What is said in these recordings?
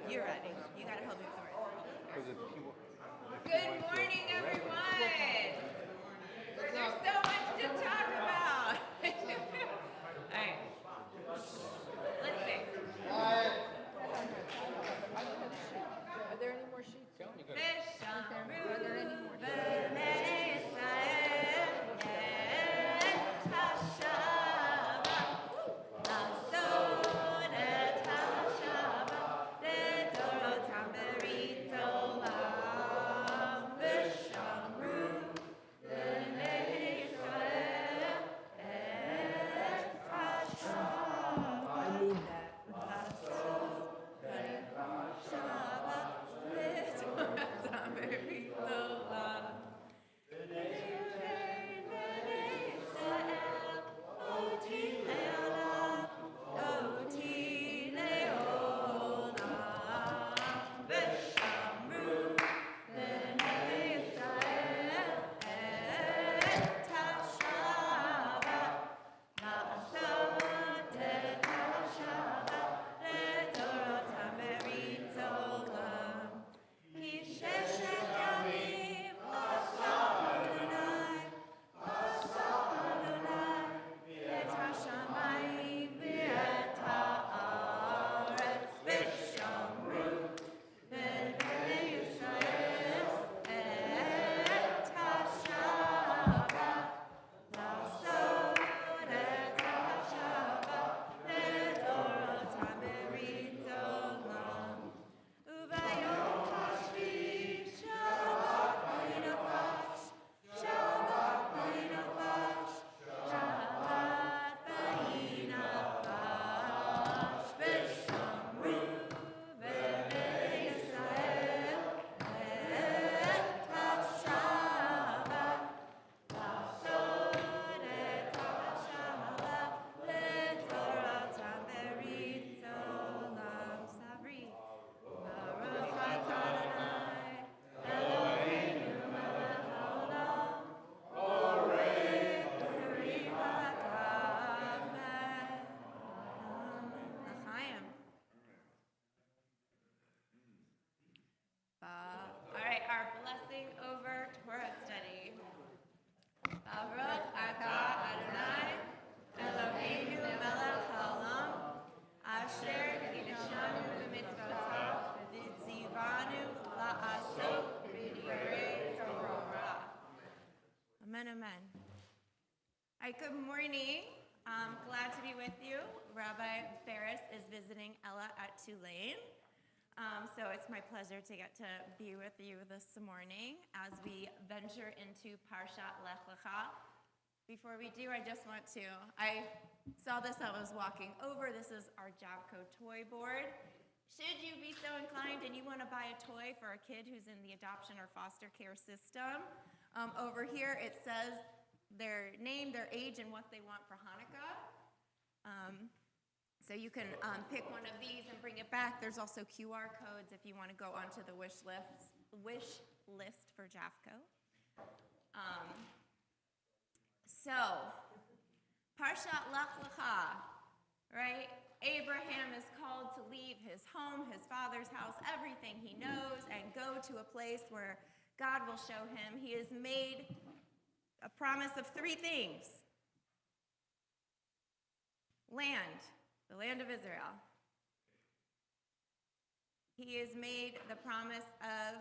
You're ready. You got to hold me with the words. Because if you Good morning, everyone. There's so much to talk about. All right. Let's see. Are there any more sheets? Are there any more? All right, our blessing over Torah Study. Baruch atah Adonai Eloheinu melech haolam asher kiddushanu b'mitzvotav v'tzivanu la'asot b'divrei Torah. Amen, amen. All right, good morning. I'm glad to be with you. Rabbi Ferris is visiting Ella at Tulane. So it's my pleasure to get to be with you this morning as we venture into Parshat Lech Lecha. Before we do, I saw this, I was walking over. This is our Javco toy board. Should you be so inclined and you want to buy a toy for a kid who's in the adoption or foster care system, over here it says their name, their age, and what they want for Hanukkah. So you can pick one of these and bring it back. There's also QR codes if you want to go onto the wish list for Javco. So, Parshat Lech Lecha, right? Abraham is called to leave his home, his father's house, everything he knows, and go to a place where God will show him. He has made a promise of three things. Land, the land of Israel. He has made the promise of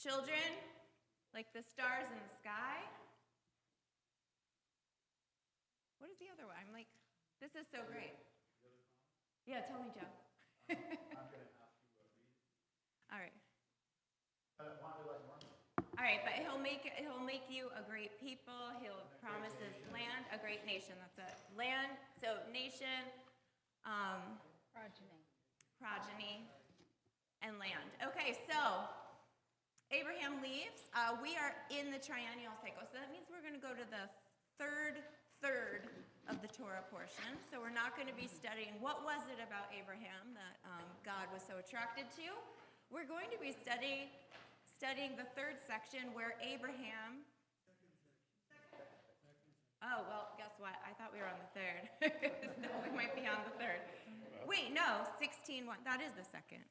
children, like the stars in the sky. What is the other one? I'm like, this is so great. Yeah, tell me, Joe. I'm going to ask you to read it. All right. Want to do like normal? All right, but he'll make you a great people. He'll promise his land, a great nation. That's it. Land, so nation, progeny, and land. Okay, so Abraham leaves. We are in the triennial cycle, so that means we're going to go to the third of the Torah portion. So we're not going to be studying what was it about Abraham that God was so attracted to. We're going to be studying the third section where Abraham, Oh, well, guess what? I thought we were on the third. So we might be on the third. Wait, no, 16:1. That is the second.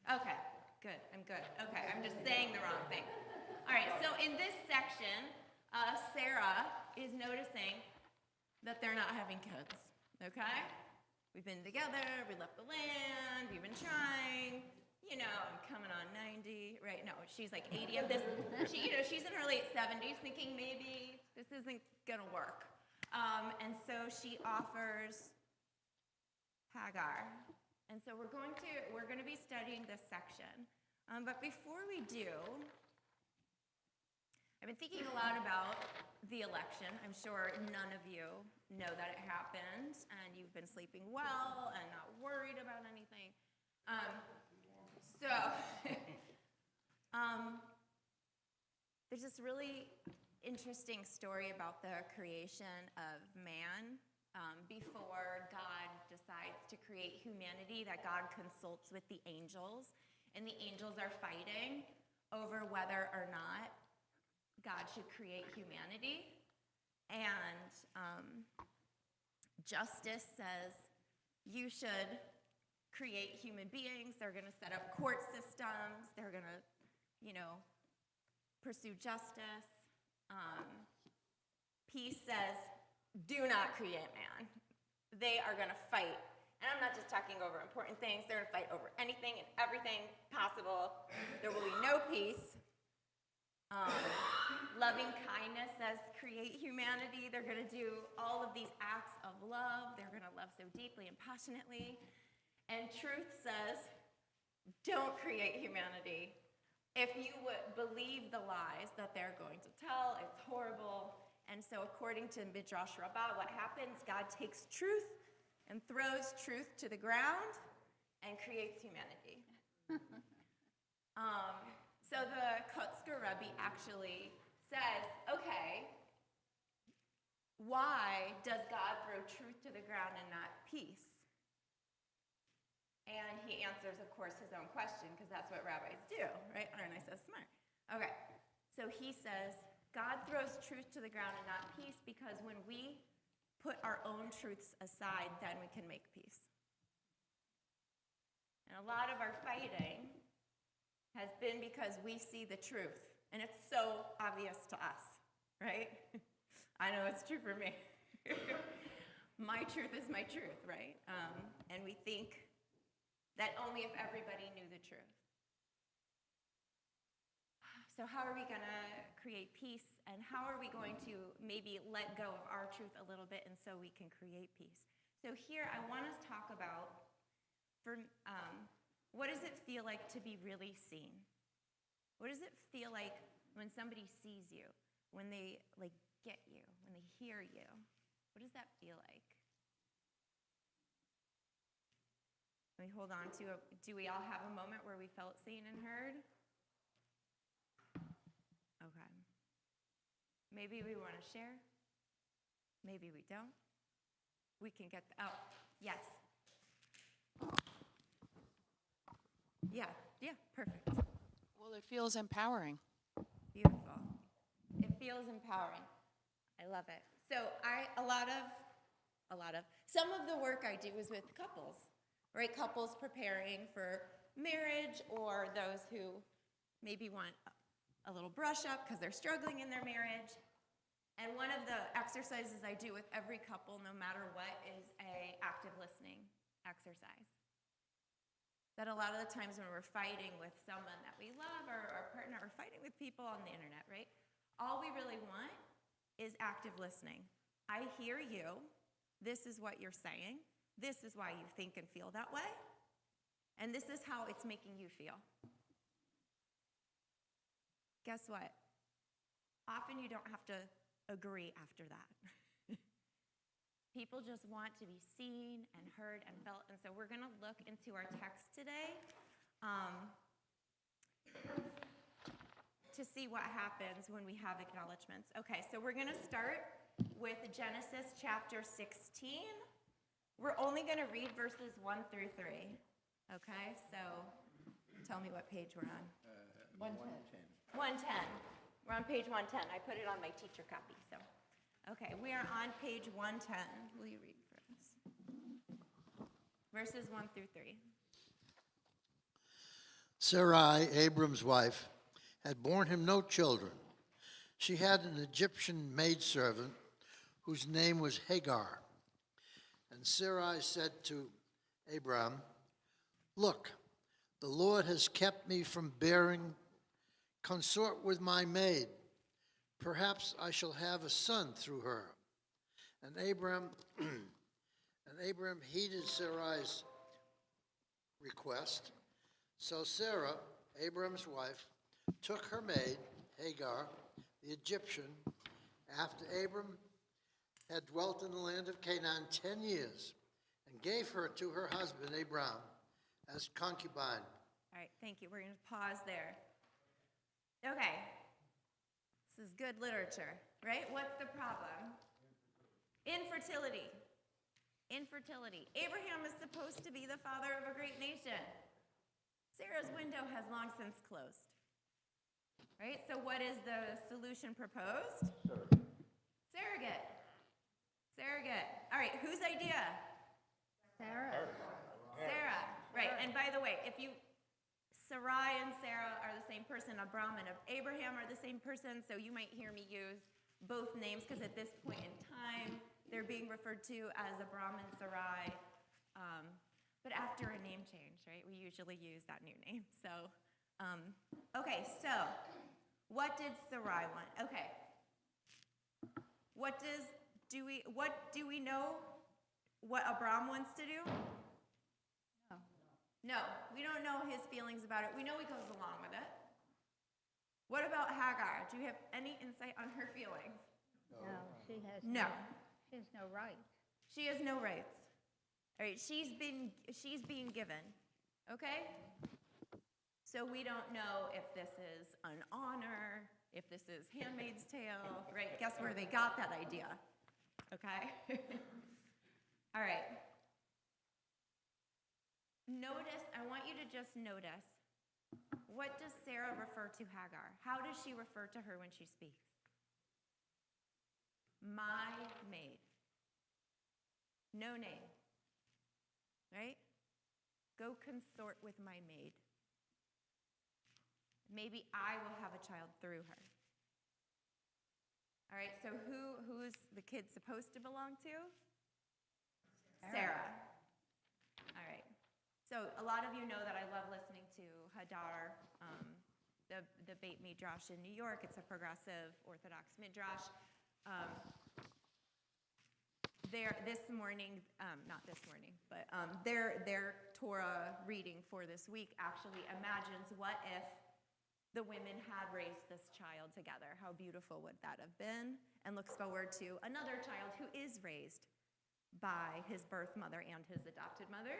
Okay, good. I'm good. Okay, I'm just saying the wrong thing. All right, so in this section, Sarah is noticing that they're not having kids, okay? We've been together, we left the land, we've been trying. I'm coming on 90, right? No, she's like 80 at this. She's in her late 70s thinking maybe this isn't gonna work. And so she offers Hagar. And so we're going to be studying this section. But before we do, I've been thinking a lot about the election. I'm sure none of you know that it happened, and you've been sleeping well and not worried about anything. There's this really interesting story about the creation of man. Before God decides to create humanity, that God consults with the angels, and the angels are fighting over whether or not God should create humanity. And justice says, you should create human beings. They're going to set up court systems. They're going to, pursue justice. Peace says, do not create man. They are going to fight. And I'm not just talking over important things. They're going to fight over anything and everything possible. There will be no peace. Loving kindness says, create humanity. They're going to do all of these acts of love. They're going to love so deeply and passionately. And truth says, don't create humanity. If you would believe the lies that they're going to tell, it's horrible. And so according to Midrash Rabbah, what happens? God takes truth and throws truth to the ground and creates humanity. So the Kotzker Rebbe actually says, okay, why does God throw truth to the ground and not peace? And he answers, of course, his own question, because that's what rabbis do, right? Aren't I so smart? Okay, so he says, God throws truth to the ground and not peace because when we put our own truths aside, then we can make peace. And a lot of our fighting has been because we see the truth, and it's so obvious to us, right? I know it's true for me. My truth is my truth, right? And we think that only if everybody knew the truth. So how are we going to create peace, and how are we going to maybe let go of our truth a little bit and so we can create peace? So here I want us to talk about what does it feel like to be really seen? What does it feel like when somebody sees you, when they get you, when they hear you? What does that feel like? Let me hold on to it. Do we all have a moment where we felt seen and heard? Okay. Maybe we want to share. Maybe we don't. We can get, yes. Yeah, perfect. Well, it feels empowering. Beautiful. It feels empowering. I love it. So some of the work I do is with couples, right? Couples preparing for marriage, or those who maybe want a little brush up because they're struggling in their marriage. And one of the exercises I do with every couple, no matter what, is an active listening exercise. That a lot of the times when we're fighting with someone that we love, or our partner, or fighting with people on the internet, right? All we really want is active listening. I hear you. This is what you're saying. This is why you think and feel that way. And this is how it's making you feel. Guess what? Often you don't have to agree after that. People just want to be seen and heard and felt. And so we're going to look into our text today to see what happens when we have acknowledgments. Okay, so we're going to start with Genesis chapter 16. We're only going to read verses 1 through 3. Okay, so tell me what page we're on. 110. 110. We're on page 110. I put it on my teacher copy, so. Okay, we are on page 110. Will you read for us? Verses 1 through 3. Sarai, Abram's wife, had borne him no children. She had an Egyptian maidservant whose name was Hagar. And Sarai said to Abram, "Look, the Lord has kept me from bearing. Consort with my maid. Perhaps I shall have a son through her." And Abram heeded Sarai's request. So Sarah, Abram's wife, took her maid, Hagar, the Egyptian, after Abram had dwelt in the land of Canaan 10 years, and gave her to her husband Abram as concubine. All right, thank you. We're going to pause there. Okay. This is good literature, right? What's the problem? Infertility. Infertility. Abraham is supposed to be the father of a great nation. Sarah's window has long since closed. Right? So what is the solution proposed? Surrogate. Surrogate. All right, whose idea? Sarah. Sarah. Right, and by the way, Sarai and Sarah are the same person, Abram and Abraham are the same person, so you might hear me use both names because at this point in time, they're being referred to as Abram and Sarai. But after a name change, right, we usually use that new name. So, okay, so what did Sarai want? Okay. Do we know what Abram wants to do? No, we don't know his feelings about it. We know he goes along with it. What about Hagar? Do you have any insight on her feelings? No, she has No. She has no right. She has no rights. All right, she's being given. Okay? So we don't know if this is an honor, if this is Handmaid's Tale, right? Guess where they got that idea? Okay? All right. Notice, I want you to just notice, what does Sarah refer to Hagar? How does she refer to her when she speaks? My maid. No name. Right? Go consort with my maid. Maybe I will have a child through her. All right, so who's the kid supposed to belong to? Sarah. All right. So a lot of you know that I love listening to Hadar, the Beit Midrash in New York. It's a progressive Orthodox Midrash. Their Torah reading for this week actually imagines what if the women had raised this child together. How beautiful would that have been? And looks forward to another child who is raised by his birth mother and his adopted mother,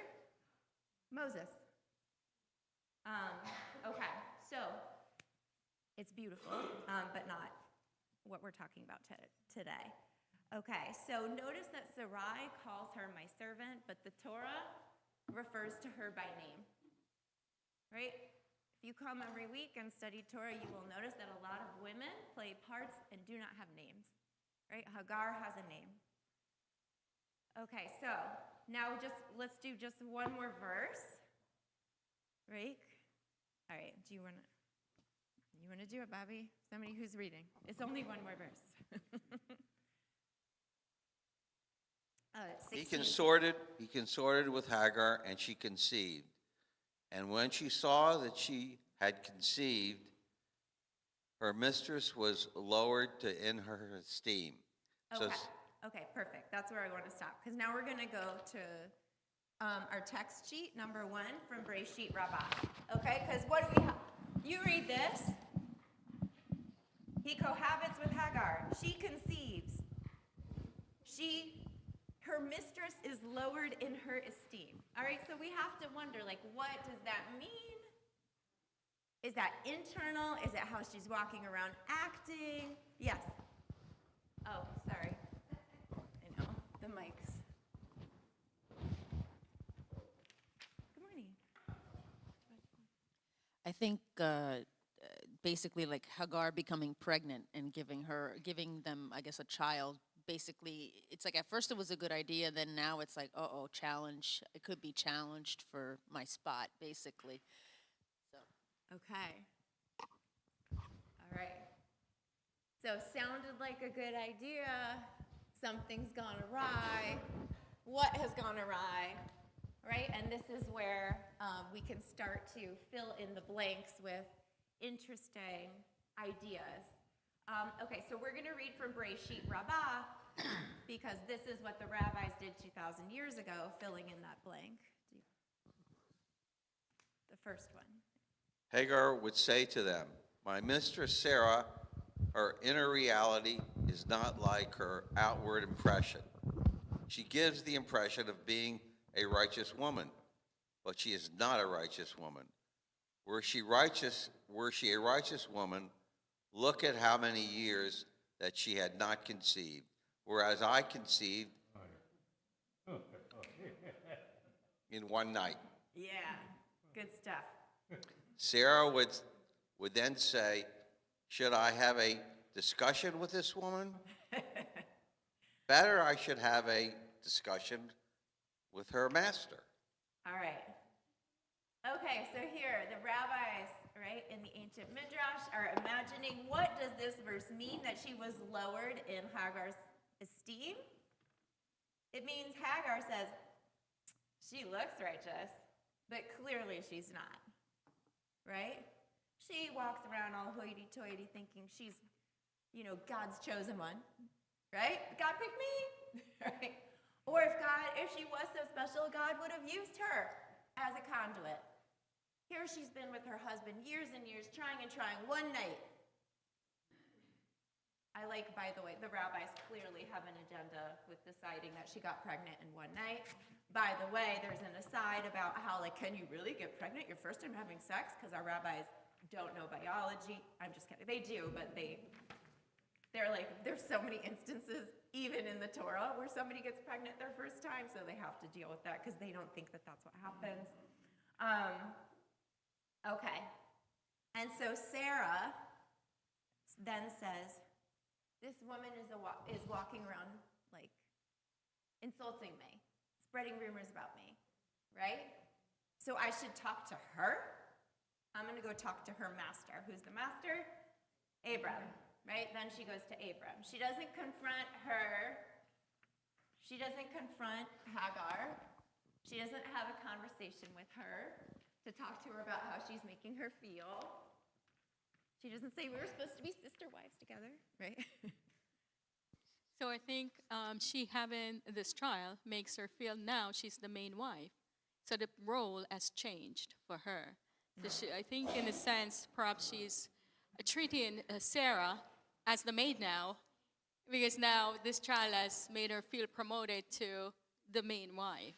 Moses. Okay, so it's beautiful, but not what we're talking about today. Okay, so notice that Sarai calls her my servant, but the Torah refers to her by name, right? If you come every week and study Torah, you will notice that a lot of women play parts and do not have names, right? Hagar has a name. Okay, so now let's do just one more verse, right? All right, you want to do it, Bobby? Somebody who's reading. It's only one more verse. He consorted with Hagar, and she conceived. And when she saw that she had conceived, her mistress was lowered in her esteem. Okay, perfect. That's where I want to stop. Because now we're going to go to our text sheet, number 1, from Breshit Rabbah. Okay, because what do we have? You read this. He cohabits with Hagar. She conceives. Her mistress is lowered in her esteem. All right, so we have to wonder, what does that mean? Is that internal? Is it how she's walking around acting? Yes. Oh, sorry. I know, the mics. Good morning. I think basically like Hagar becoming pregnant and giving them, I guess, a child basically, it's like at first it was a good idea, then now it's like, uh-oh, challenge. It could be challenged for my spot, basically. So. Okay. All right. So sounded like a good idea. Something's gone awry. What has gone awry? Right? And this is where we can start to fill in the blanks with interesting ideas. Okay, so we're going to read from Bereshit Rabbah because this is what the rabbis did 2,000 years ago, filling in that blank. The first one. Hagar would say to them, "My mistress Sarah, her inner reality is not like her outward impression. She gives the impression of being a righteous woman, but she is not a righteous woman. Were she a righteous woman, look at how many years that she had not conceived, whereas I conceived in one night." Yeah, good stuff. Sarah would then say, "Should I have a discussion with this woman? Better I should have a discussion with her master." All right. Okay, so here, the rabbis, right, in the ancient Midrash are imagining, what does this verse mean that she was lowered in Hagar's esteem? It means Hagar says, she looks righteous, but clearly she's not, right? She walks around all hoity-toity thinking she's, God's chosen one, right? God picked me, right? Or if she was so special, God would have used her as a conduit. Here she's been with her husband years and years, trying and trying, one night. I like, by the way, the rabbis clearly have an agenda with deciding that she got pregnant in one night. By the way, there's an aside about how, can you really get pregnant your first time having sex? Because our rabbis don't know biology. I'm just kidding. They do, but they're like, there's so many instances, even in the Torah, where somebody gets pregnant their first time, so they have to deal with that because they don't think that that's what happens. Okay. And so Sarah then says, this woman is walking around, insulting me, spreading rumors about me, right? So I should talk to her? I'm going to go talk to her master. Who's the master? Abram, right? Then she goes to Abram. She doesn't confront her. She doesn't confront Hagar. She doesn't have a conversation with her to talk to her about how she's making her feel. She doesn't say we were supposed to be sister wives together, right? So I think she having this trial makes her feel now she's the main wife. So the role has changed for her. So I think in a sense, perhaps she's treating Sarah as the maid now, because now this trial has made her feel promoted to the main wife.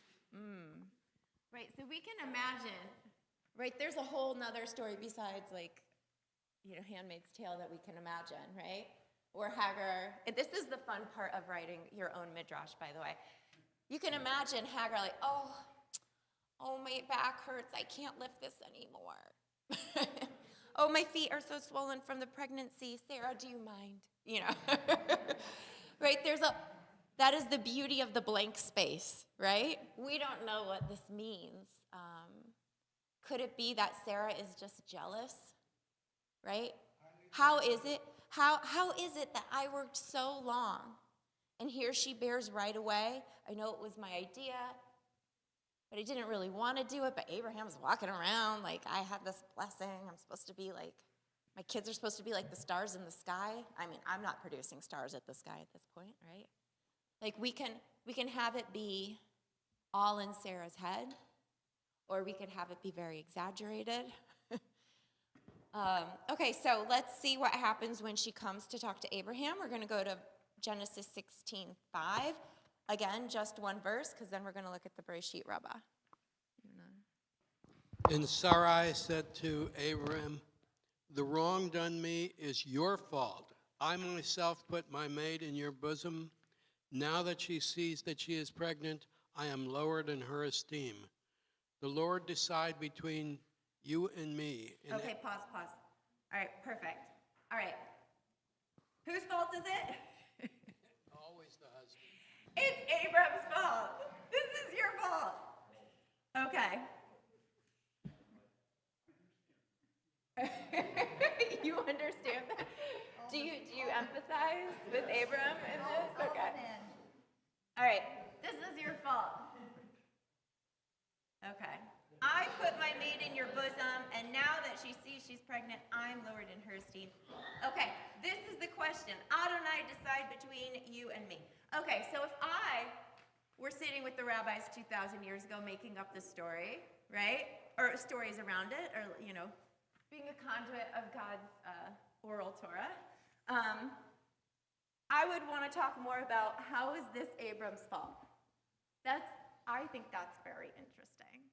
Right, so we can imagine, right, there's a whole nother story besides Handmaid's Tale that we can imagine, right? Where Hagar, and this is the fun part of writing your own midrash, by the way. You can imagine Hagar oh, my back hurts, I can't lift this anymore. Oh, my feet are so swollen from the pregnancy. Sarah, do you mind? Right, that is the beauty of the blank space, right? We don't know what this means. Could it be that Sarah is just jealous, right? How is it that I worked so long and here she bears right away? I know it was my idea, but I didn't really want to do it, but Abraham's walking around I had this blessing. I'm supposed to be my kids are supposed to be like the stars in the sky. I mean, I'm not producing stars at the sky at this point, right? We can have it be all in Sarah's head, or we could have it be very exaggerated. Okay, so let's see what happens when she comes to talk to Abraham. We're going to go to Genesis 16:5. Again, just one verse, because then we're going to look at the Bereshit Rabbah. And Sarai said to Abraham, "The wrong done me is your fault. I myself put my maid in your bosom. Now that she sees that she is pregnant, I am lowered in her esteem. The Lord decide between you and me." Okay, pause. All right, perfect. All right. Whose fault is it? Always done. It's Abram's fault. This is your fault. Okay. You understand that? Do you empathize with Abram in this? Okay. All right. This is your fault. Okay. I put my maid in your bosom, and now that she sees she's pregnant, I'm lowered in her esteem. Okay, this is the question. Adonai decide between you and me. Okay, so if I were sitting with the rabbis 2,000 years ago making up the story, right? Or stories around it, or, being a conduit of God's oral Torah, I would want to talk more about how is this Abram's fault? I think that's very interesting.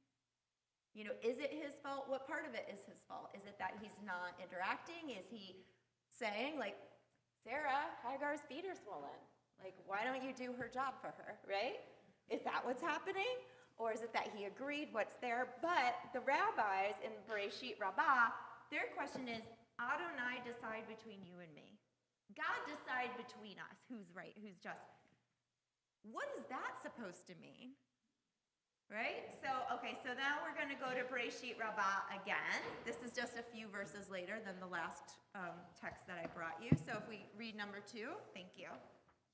Is it his fault? What part of it is his fault? Is it that he's not interacting? Is he saying, like, Sarah, Hagar's feet are swollen. Like, why don't you do her job for her, right? Is that what's happening? Or is it that he agreed what's there? But the rabbis in Bereshit Rabbah, their question is, Adonai decide between you and me. God decide between us who's right, who's just. What is that supposed to mean? Right? So now we're going to go to Bereshit Rabbah again. This is just a few verses later than the last text that I brought you. So if we read number 2, thank you.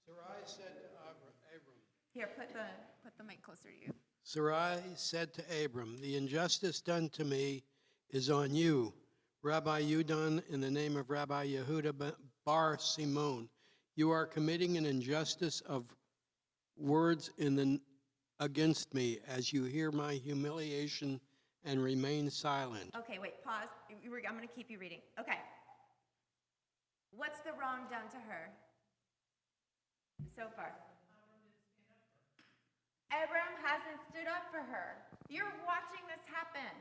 Sarai said to Abram. Here, put the mic closer to you. Sarai said to Abram, the injustice done to me is on you, Rabbi Yudon, in the name of Rabbi Yehuda bar Simon. You are committing an injustice of words against me as you hear my humiliation and remain silent. Okay, wait, pause. I'm going to keep you reading. Okay. What's the wrong done to her so far? Abram hasn't stood up for her. You're watching this happen,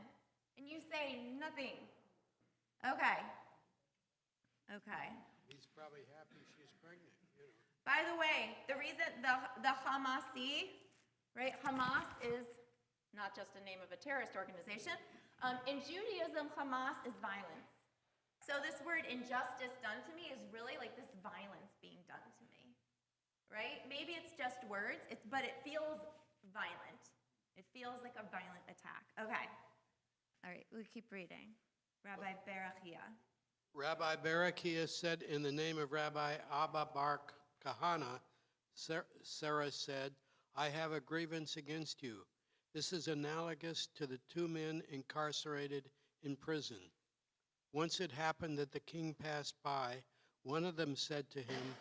and you say nothing. Okay. He's probably happy she's pregnant. By the way, the reason the Hamasi, right? Hamas is not just a name of a terrorist organization. In Judaism, Hamas is violence. So this word injustice done to me is really like this violence being done to me, right? Maybe it's just words, but it feels violent. It feels like a violent attack. Okay. All right, we keep reading. Rabbi Berachia. Rabbi Barakiah said, in the name of Rabbi Abba bar Kahana, Sarah said, I have a grievance against you. This is analogous to the 2 men incarcerated in prison. Once it happened that the king passed by, one of them said to him,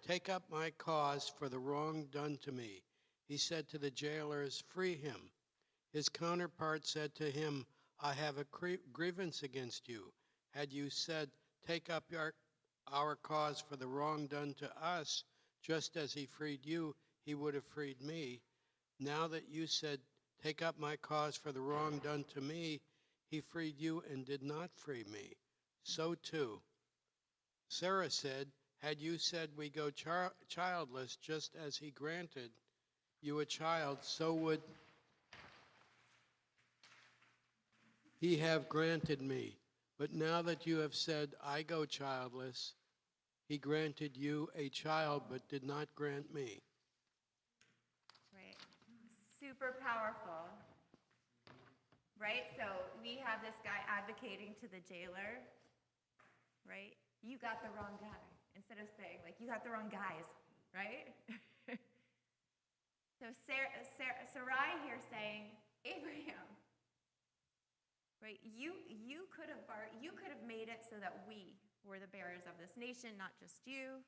take up my cause for the wrong done to me. He said to the jailers, free him. His counterpart said to him, I have a grievance against you. Had you said, take up our cause for the wrong done to us, just as he freed you, he would have freed me. Now that you said, take up my cause for the wrong done to me, he freed you and did not free me. So too. Sarah said, had you said we go childless, just as he granted you a child, so would he have granted me. But now that you have said, I go childless, he granted you a child, but did not grant me. Right. Super powerful. Right? So we have this guy advocating to the jailer, right? You got the wrong guy. Instead of saying, like, you got the wrong guys, right? So Sarai here saying, Abraham, right? You could have made it so that we were the bearers of this nation, not just you.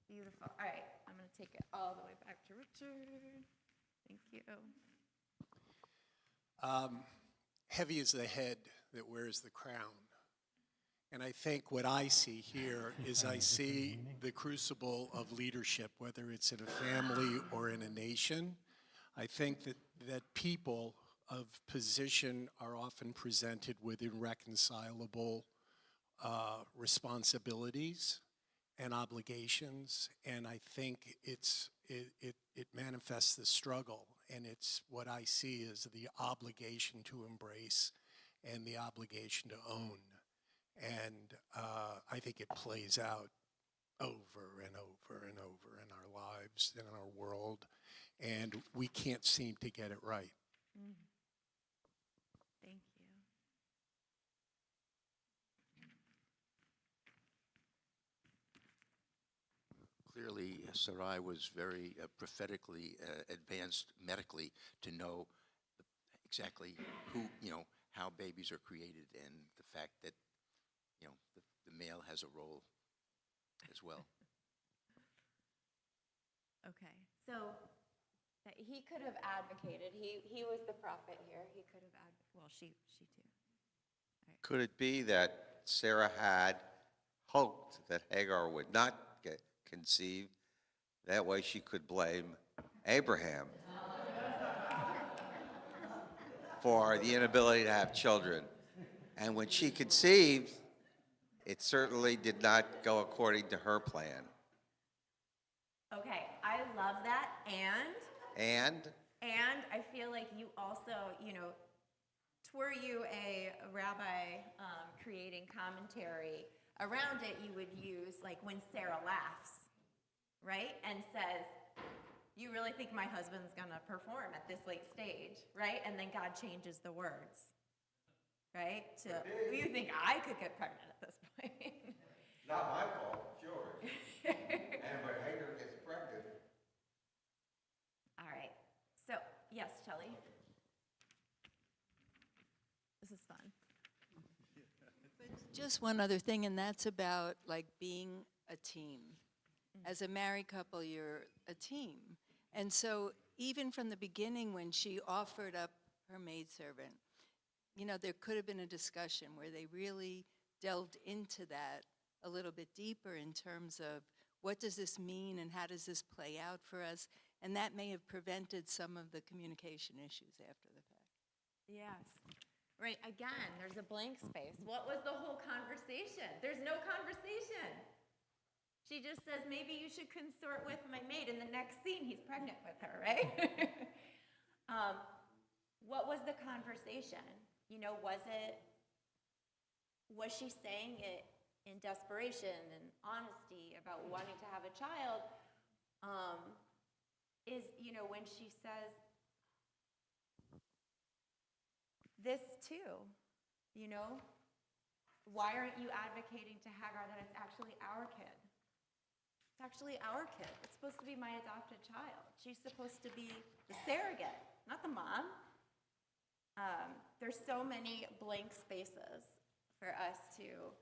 Beautiful. All right, I'm going to take it all the way back to Richard. Thank you. Heavy is the head that wears the crown. And I think what I see here is I see the crucible of leadership, whether it's in a family or in a nation. I think that people of position are often presented with irreconcilable responsibilities and obligations, and I think it manifests the struggle, and it's what I see as the obligation to embrace and the obligation to own. And I think it plays out over and over and over in our lives, in our world. and we can't seem to get it right. Thank you. Clearly, Sarai was very prophetically advanced medically to know exactly who, how babies are created, and the fact that, the male has a role as well. Okay, so that he could have advocated. He was the prophet here. He could have well, she too. Could it be that Sarah had hoped that Hagar would not get conceived? That way she could blame Abraham for the inability to have children. And when she conceived, it certainly did not go according to her plan. Okay, I love that, And and I feel like you also, were you a rabbi creating commentary around it, you would use like when Sarah laughs, right, and says, "You really think my husband's gonna perform at this late stage, right?" And then God changes the words, right? To you think I could get pregnant at this point? not my fault, yours. And when Hagar gets pregnant, All right. So yes, Shelley. This is fun. Just one other thing, and that's about like being a team. As a married couple, you're a team. And so even from the beginning when she offered up her maidservant, there could have been a discussion where they really delved into that a little bit deeper in terms of what does this mean and how does this play out for us? And that may have prevented some of the communication issues after the fact. Yes. Right. Again, there's a blank space. What was the whole conversation? There's no conversation. She just says, maybe you should consort with my maid. In the next scene, he's pregnant with her, right? What was the conversation? Was she saying it in desperation and honesty about wanting to have a child? When she says, this too, why aren't you advocating to Hagar that it's actually our kid? It's actually our kid. It's supposed to be my adopted child. She's supposed to be the surrogate, not the mom. There's so many blank spaces for us to.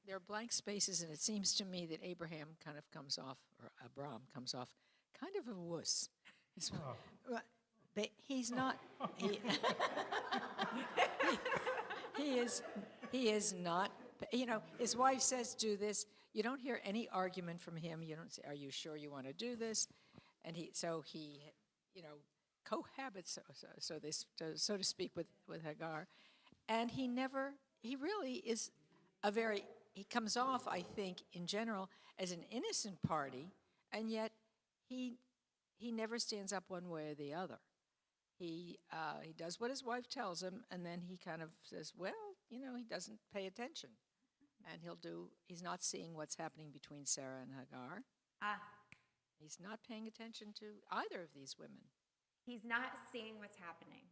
There are blank spaces, and it seems to me that Abraham kind of comes off, or Abram comes off, kind of a wuss. He's not. He is not. His wife says, "Do this." You don't hear any argument from him. You don't say, "Are you sure you want to do this?" And he cohabits, so to speak, with Hagar, and he really is he comes off, I think, in general, as an innocent party, and yet he never stands up one way or the other. He does what his wife tells him, and then he kind of says, well, he doesn't pay attention. And he's not seeing what's happening between Sarah and Hagar. He's not paying attention to either of these women. He's not seeing what's happening,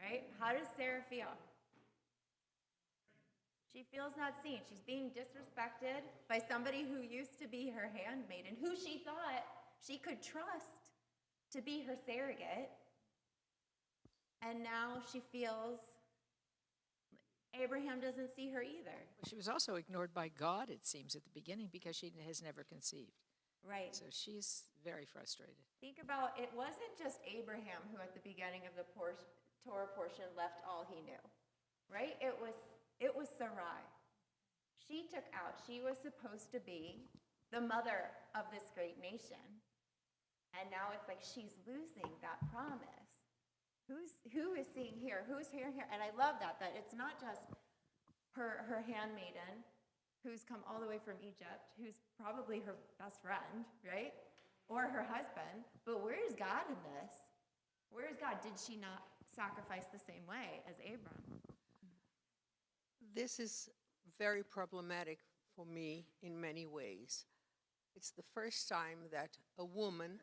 right? How does Sarah feel? She feels not seen. She's being disrespected by somebody who used to be her handmaiden, who she thought she could trust to be her surrogate. And now she feels Abraham doesn't see her either. She was also ignored by God, it seems, at the beginning because she has never conceived. Right. So she's very frustrated. Think about, it wasn't just Abraham who at the beginning of the Torah portion left all he knew, right? It was Sarai. She was supposed to be the mother of this great nation. And now it's like she's losing that promise. Who is seeing here? Who's hearing here? And I love that it's not just her handmaiden who's come all the way from Egypt, who's probably her best friend, right? Or her husband. But where is God in this? Where is God? Did she not sacrifice the same way as Abram? This is very problematic for me in many ways. It's the first time that a woman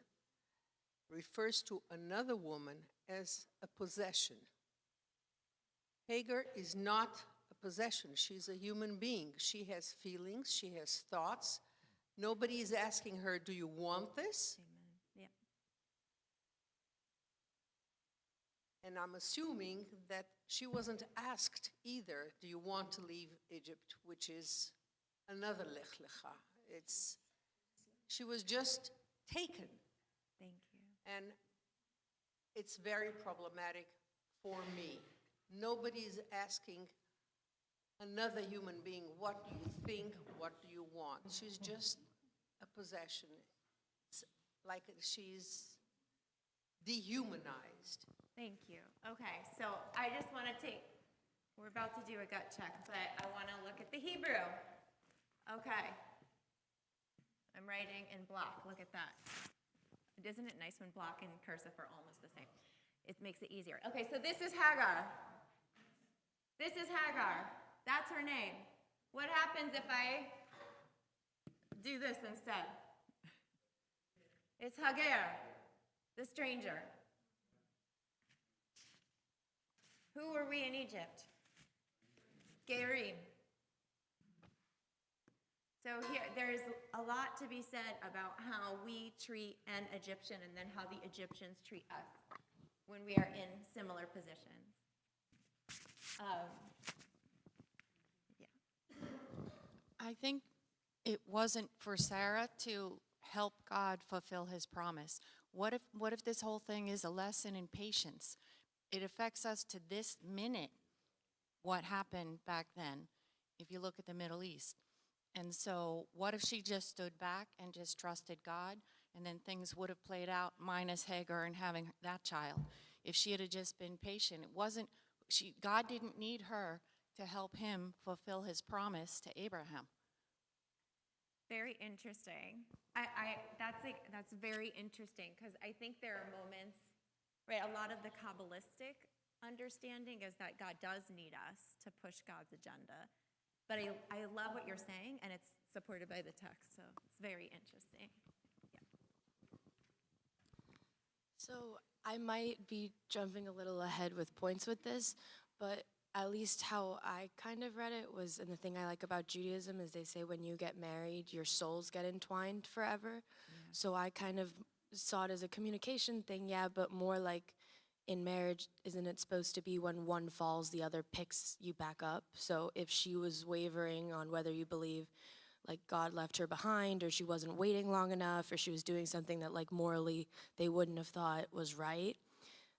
refers to another woman as a possession. Hagar is not a possession. She's a human being. She has feelings. She has thoughts. Nobody is asking her, do you want this? Yeah. And I'm assuming that she wasn't asked either, do you want to leave Egypt, which is another lech lecha. She was just taken. Thank you. And it's very problematic for me. Nobody's asking another human being, what do you think, what do you want? She's just a possession. It's like she's dehumanized. Thank you. Okay, so I just want to we're about to do a gut check, but I want to look at the Hebrew. Okay. I'm writing in block. Look at that. Isn't it nice when block and cursive are almost the same? It makes it easier. Okay, so this is Hagar. This is Hagar. That's her name. What happens if I do this instead? It's Hagar, the stranger. Who were we in Egypt? Gerim. So here, there's a lot to be said about how we treat an Egyptian and then how the Egyptians treat us when we are in similar positions. I think it wasn't for Sarah to help God fulfill his promise. What if this whole thing is a lesson in patience? It affects us to this minute, what happened back then, if you look at the Middle East. And so what if she just stood back and just trusted God, and then things would have played out minus Hagar and having that child? If she had just been patient, God didn't need her to help him fulfill his promise to Abraham. Very interesting. That's very interesting, because I think there are moments, right? A lot of the Kabbalistic understanding is that God does need us to push God's agenda. But I love what you're saying, and it's supported by the text, so it's very interesting. Yeah. So I might be jumping a little ahead with points with this, but at least how I kind of read it was, and the thing I like about Judaism is they say when you get married, your souls get entwined forever. Yeah. So I kind of saw it as a communication thing, yeah, but more like in marriage, isn't it supposed to be when one falls, the other picks you back up? So if she was wavering on whether you believe like God left her behind, or she wasn't waiting long enough, or she was doing something that like morally they wouldn't have thought was right,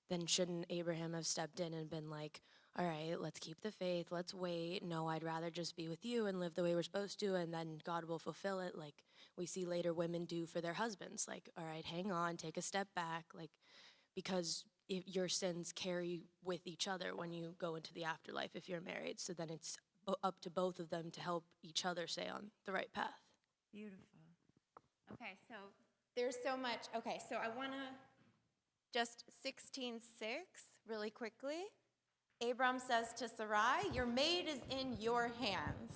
then shouldn't Abraham have stepped in and been like, all right, let's keep the faith, let's wait. No, I'd rather just be with you and live the way we're supposed to, and then God will fulfill it, like we see later women do for their husbands. Like, all right, hang on, take a step back, like, because if your sins carry with each other when you go into the afterlife if you're married. So then it's up to both of them to help each other stay on the right path. Beautiful. Okay, so there's so much. Okay, so I want to just 16:6 really quickly. Abram says to Sarai, your maid is in your hands.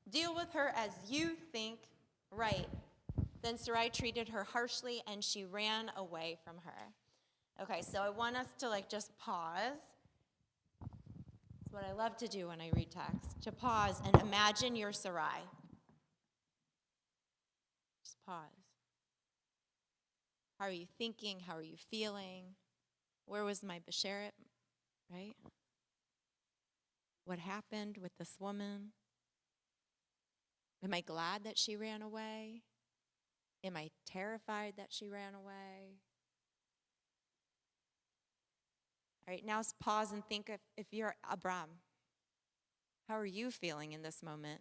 Deal with her as you think right. Then Sarai treated her harshly, and she ran away from her. Okay, so I want us to just pause. It's what I love to do when I read text, to pause and imagine your Sarai. Just pause. How are you thinking? How are you feeling? Where was my Besheret, right? What happened with this woman? Am I glad that she ran away? Am I terrified that she ran away? All right, now pause and think if you're Abram. How are you feeling in this moment?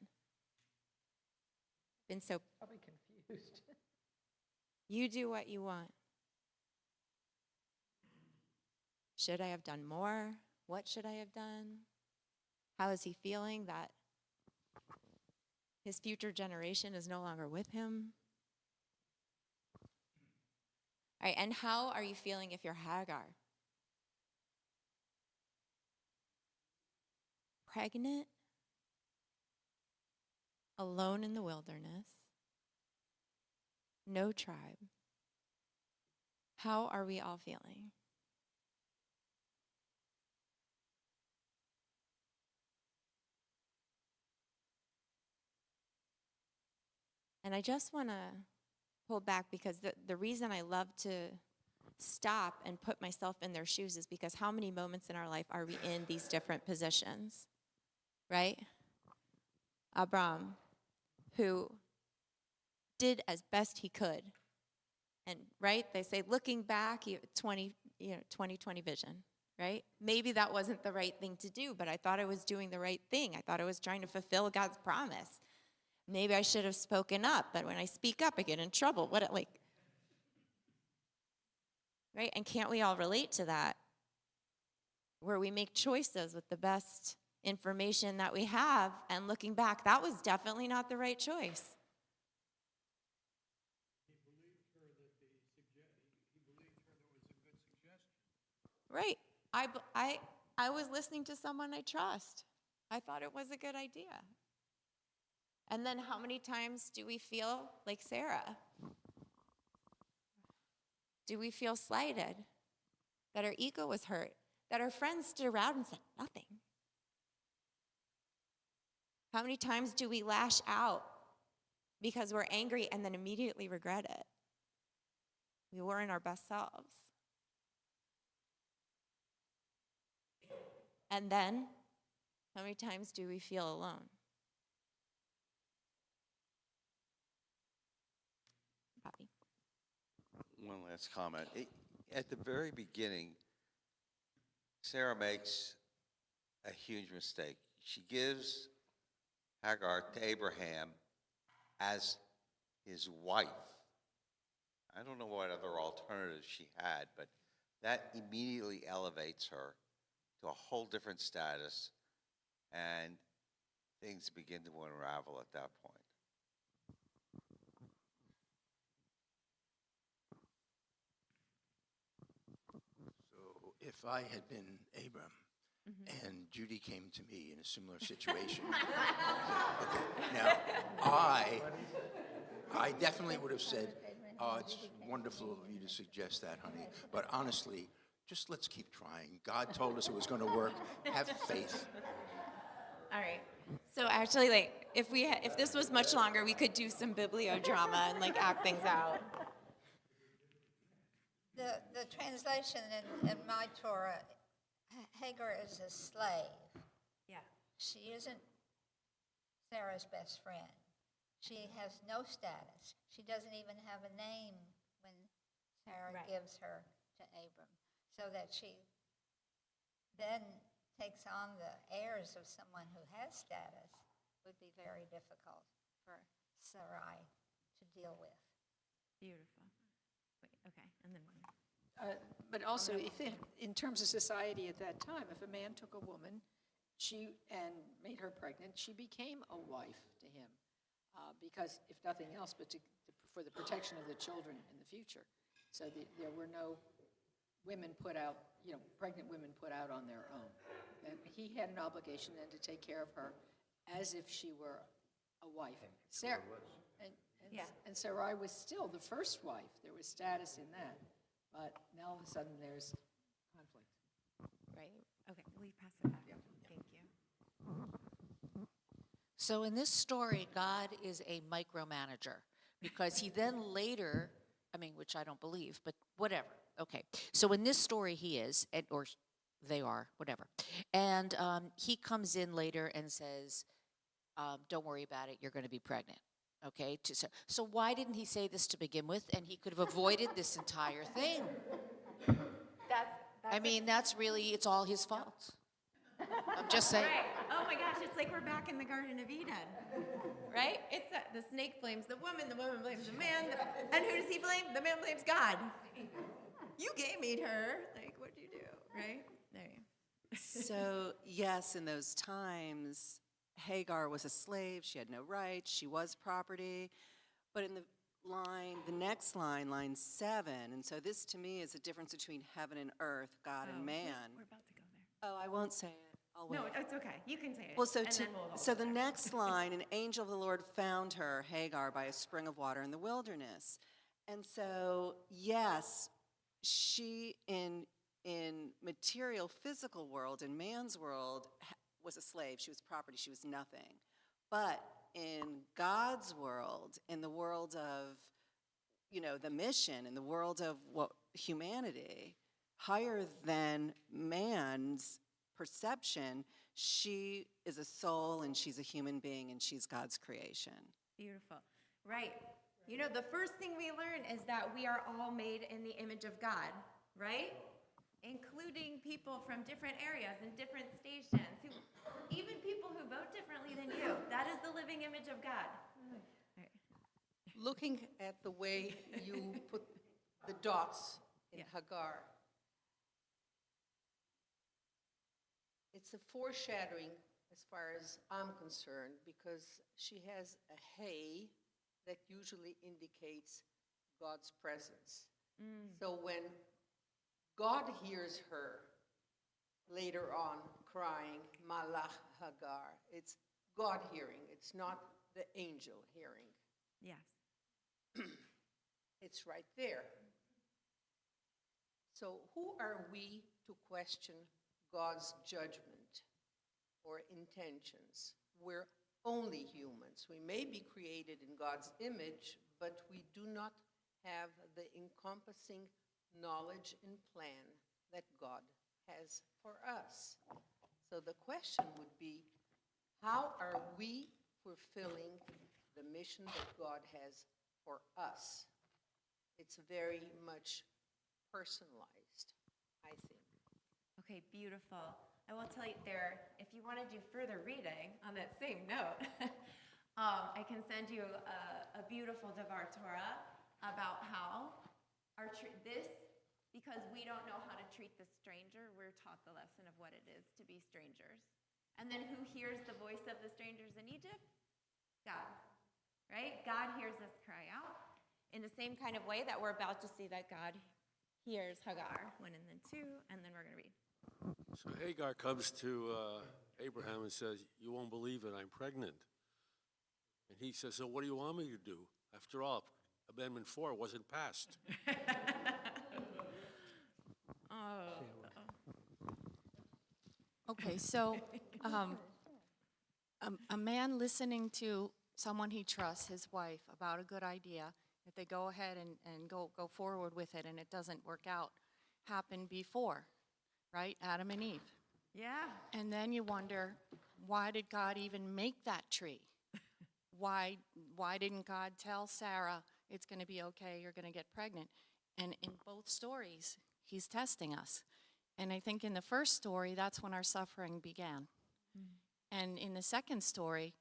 Been so Probably confused. You do what you want. Should I have done more? What should I have done? How is he feeling that his future generation is no longer with him? All right, and how are you feeling if you're Hagar? Pregnant, alone in the wilderness, no tribe, How are we all feeling? And I just want to pull back because the reason I love to stop and put myself in their shoes is because how many moments in our life are we in these different positions, right? Abram, who did as best he could. And right, they say looking back, 20/20 vision, right? Maybe that wasn't the right thing to do, but I thought I was doing the right thing. I thought I was trying to fulfill God's promise. Maybe I should have spoken up, but when I speak up, I get in trouble. Right? And can't we all relate to that? Where we make choices with the best information that we have, and looking back, that was definitely not the right choice. Right. I was listening to someone I trust. I thought it was a good idea. And then how many times do we feel like Sarah? Do we feel slighted? That our ego was hurt? That our friends stood around and said nothing? How many times do we lash out because we're angry and then immediately regret it? We weren't our best selves. And then, how many times do we feel alone? Bobby. One last comment. At the very beginning, Sarah makes a huge mistake. She gives Hagar to Abraham as his wife. I don't know what other alternatives she had, but that immediately elevates her to a whole different status, and things begin to unravel at that point. So if I had been Abram and Judy came to me in a similar situation, okay, now I definitely would have said, "Oh, it's wonderful of you to suggest that, honey, but honestly, just let's keep trying. God told us it was going to work. Have faith." All right. So actually, if this was much longer, we could do some bibliodrama and act things out. The translation in my Torah, Hagar is a slave. Yeah. She isn't Sarah's best friend. She has no status. She doesn't even have a name when Sarah gives her to Abram. So that she then takes on the heirs of someone who has status would be very difficult for Sarai to deal with. Beautiful. Wait, okay, and then one. But also, in terms of society at that time, if a man took a woman and made her pregnant, she became a wife to him, because if nothing else, but for the protection of the children in the future. So there were no women put out, pregnant women put out on their own. And he had an obligation then to take care of her as if she were a wife. Sarah, and Sarai was still the first wife. There was status in that. But now all of a sudden there's conflict. Right. Okay, will you pass it back? Yeah. Thank you. So in this story, God is a micromanager because he then later, which I don't believe, but whatever. Okay. So in this story, he is, or they are, whatever. And he comes in later and says, don't worry about it, you're going to be pregnant. Okay, so why didn't he say this to begin with? And he could have avoided this entire thing. That's really, it's all his fault. I'm just saying. Right. Oh my gosh, it's like we're back in the Garden of Eden, right? It's the snake blames the woman blames the man, and who does he blame? The man blames God. You gave me her. What'd you do, right? There you go. So, yes, in those times, Hagar was a slave. She had no rights. She was property. But in the next line, line 7, and so this to me is a difference between heaven and earth, God and man. We're about to go there. Oh, I won't say it. I'll wait. No, it's okay. You can say it. Well, so then the next line, an angel of the Lord found her, Hagar, by a spring of water in the wilderness. And so, yes, she in material, physical world, in man's world, was a slave. She was property. She was nothing. But in God's world, in the world of, the mission, in the world of what humanity, higher than man's perception, she is a soul and she's a human being and she's God's creation. Beautiful. Right. The first thing we learn is that we are all made in the image of God, right? Including people from different areas and different stations, even people who vote differently than you. That is the living image of God. Looking at the way you put the dots in Hagar, it's a foreshadowing as far as I'm concerned, because she has a hay that usually indicates God's presence. So when God hears her later on crying, Malach Hagar, it's God hearing, it's not the angel hearing. Yes. It's right there. So who are we to question God's judgment or intentions? We're only humans. We may be created in God's image, but we do not have the encompassing knowledge and plan that God has for us. So the question would be, how are we fulfilling the mission that God has for us? It's very much personalized, I think. Okay, beautiful. I will tell you there, if you want to do further reading on that same note, I can send you a beautiful Devar Torah about how because we don't know how to treat the stranger, we're taught the lesson of what it is to be strangers. And then who hears the voice of the strangers in Egypt? God, right? God hears us cry out in the same kind of way that we're about to see that God hears Hagar, 1 and then 2, and then we're going to read. So Hagar comes to Abraham and says, "You won't believe it, I'm pregnant." And he says, "So what do you want me to do? After all, Amendment 4 wasn't passed." Okay, so a man listening to someone he trusts, his wife, about a good idea, if they go ahead and go forward with it and it doesn't work out, happened before, right? Adam and Eve. Yeah. And then you wonder, why did God even make that tree? Why didn't God tell Sarah, it's going to be okay, you're going to get pregnant? And in both stories, he's testing us. And I think in the first story, that's when our suffering began. And in the second story,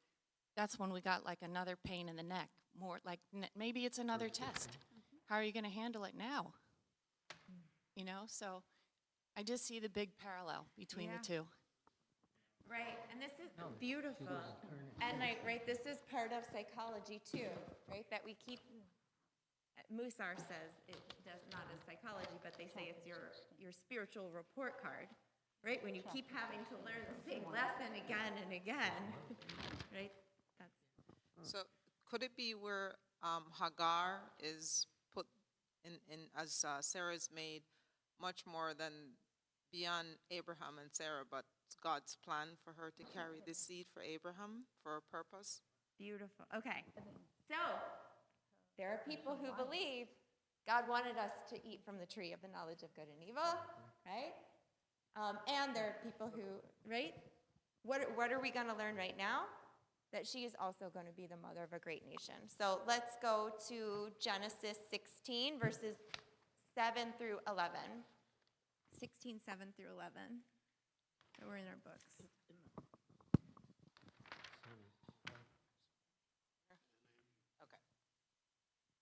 that's when we got like another pain in the neck. More like maybe it's another test. How are you going to handle it now? So I just see the big parallel between the two. Right, and this is beautiful. And this is part of psychology too, right? That we keep, Musar says, it does not as psychology, but they say it's your spiritual report card, right? When you keep having to learn the same lesson again and again, right? So could it be where Hagar is put in as Sarah is made much more than beyond Abraham and Sarah, but God's plan for her to carry the seed for Abraham for a purpose? Beautiful. Okay, so there are people who believe God wanted us to eat from the tree of the knowledge of good and evil, right? And there are people who, right? What are we going to learn right now? That she is also going to be the mother of a great nation. So let's go to Genesis 16, verses 7 through 11. 16, 7 through 11. That were in our books.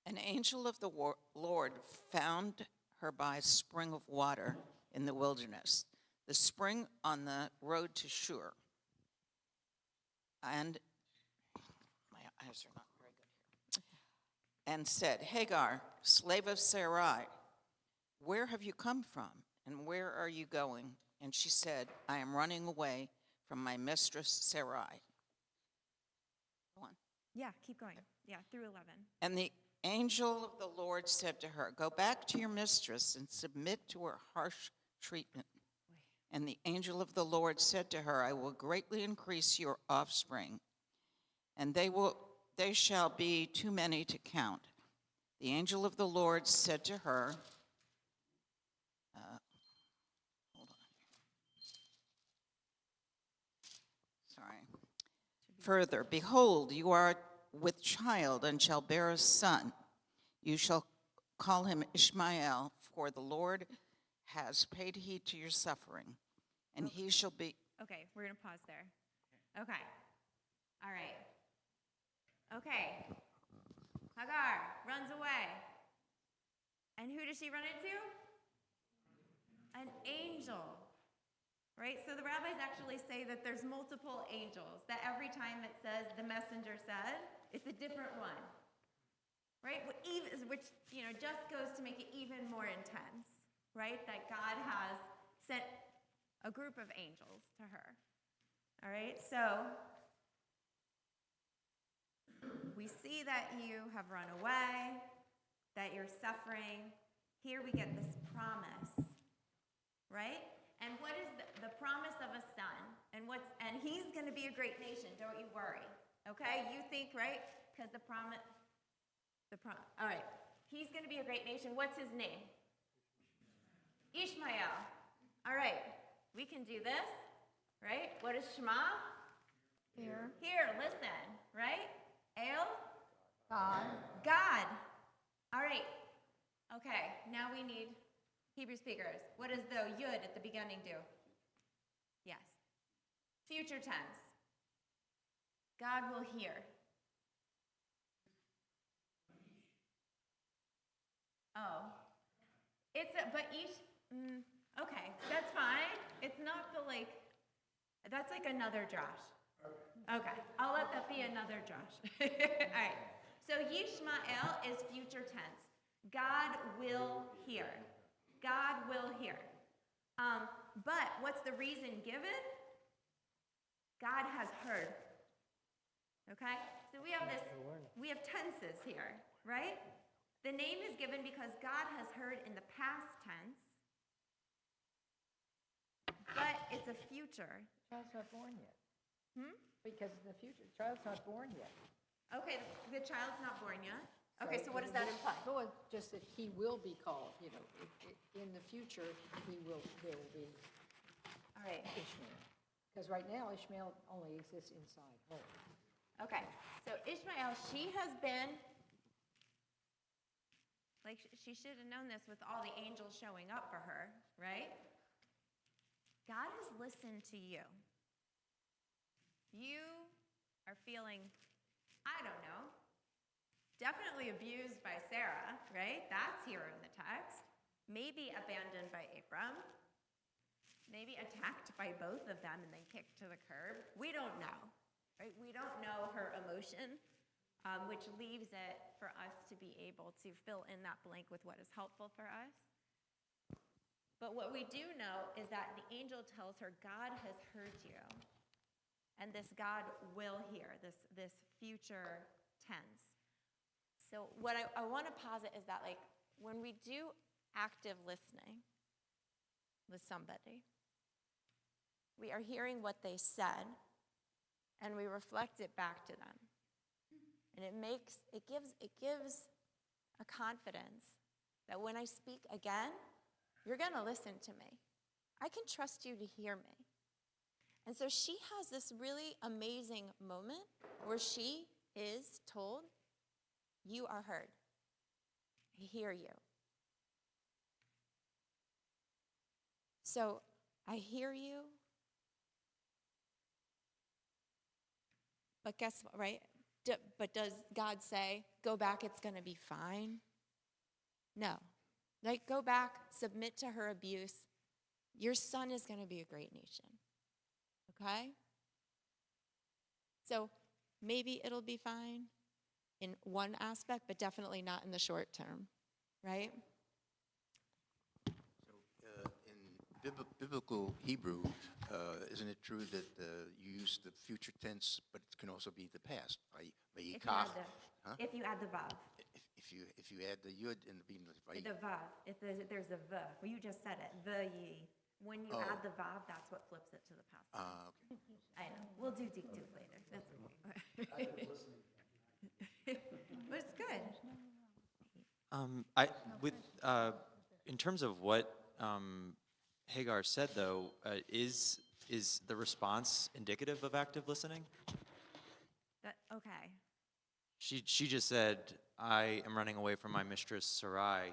An angel of the Lord found her by a spring of water in the wilderness, the spring on the road to Shur. And my eyes are not very good here. And said, Hagar, slave of Sarai, where have you come from, and where are you going? And she said, I am running away from my mistress Sarai. Go on. Yeah, keep going. Yeah, through 11. And the angel of the Lord said to her, "Go back to your mistress and submit to her harsh treatment." And the angel of the Lord said to her, "I will greatly increase your offspring, and they shall be too many to count." The angel of the Lord said to her, hold on. Sorry. Further, behold, you are with child and shall bear a son. You shall call him Ishmael, for the Lord has paid heed to your suffering, and he shall be. Okay, we're going to pause there. Okay. All right. Okay. Hagar runs away. And who does she run into? An angel. Right? So the rabbis actually say that there's multiple angels, that every time it says the messenger said, it's a different one. Right? Which, just goes to make it even more intense. Right? That God has sent a group of angels to her. All right? So we see that you have run away, that you're suffering. Here we get this promise. Right? And what is the promise of a son? And he's going to be a great nation. Don't you worry. Okay? You think, right? Because all right. He's going to be a great nation. What's his name? Ishmael. All right. We can do this. Right? What is Shema? Here, listen. Right? El? God. All right. Okay. Now we need Hebrew speakers. What does the yud at the beginning do? Yes. Future tense. God will hear. Oh. Okay, that's fine. It's not that's like another Josh. Okay, I'll let that be another Josh. All right. So Yishmael is future tense. God will hear. God will hear. But what's the reason given? God has heard. Okay? So we have tenses here, right? The name is given because God has heard in the past tense, but it's a future. The child's not born yet. Because in the future, the child's not born yet. Okay, the child's not born yet. Okay, so what does that imply? Well, just that he will be called, in the future, there will be All right. Ishmael. Because right now, Ishmael only exists inside her. Okay, so Ishmael, she has been, she should have known this with all the angels showing up for her, right? God has listened to you. You are feeling, I don't know, definitely abused by Sarah, right? That's here in the text. Maybe abandoned by Abram. Maybe attacked by both of them and then kicked to the curb. We don't know, right? We don't know her emotion, which leaves it for us to be able to fill in that blank with what is helpful for us. But what we do know is that the angel tells her, God has heard you. And this God will hear, this future tense. So what I want to posit is that, when we do active listening with somebody, we are hearing what they said, and we reflect it back to them. And it gives a confidence that when I speak again, you're going to listen to me. I can trust you to hear me. And so she has this really amazing moment where she is told, you are heard. I hear you. So I hear you. But guess what, right? But does God say, go back, it's going to be fine? No. Go back, submit to her abuse. Your son is going to be a great nation. Okay? So maybe it'll be fine in one aspect, but definitely not in the short term, right? So in biblical Hebrew, isn't it true that you use the future tense, but it can also be the past? If you add the vav. if you add the yud and the beam, right? The vav. If there's a v. Well, you just said it. The ye. When you add the vav, that's what flips it to the past tense. Okay. I know. We'll do deep later. That's okay. But it's good. In terms of what Hagar said, though, is the response indicative of active listening? Okay. She just said, "I am running away from my mistress Sarai,"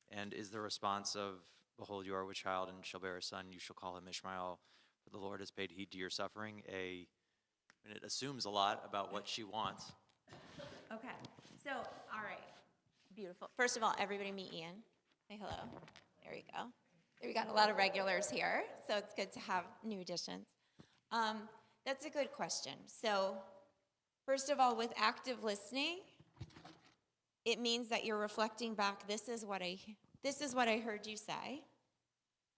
and is the response of, "Behold, you are with child and shall bear a son. You shall call him Ishmael, for the Lord has paid heed to your suffering." And it assumes a lot about what she wants. Okay. So, all right. Beautiful. First of all, everybody meet Ian. Say hello. There you go. We got a lot of regulars here, so it's good to have new additions. That's a good question. So, first of all, with active listening, it means that you're reflecting back, this is what I heard you say,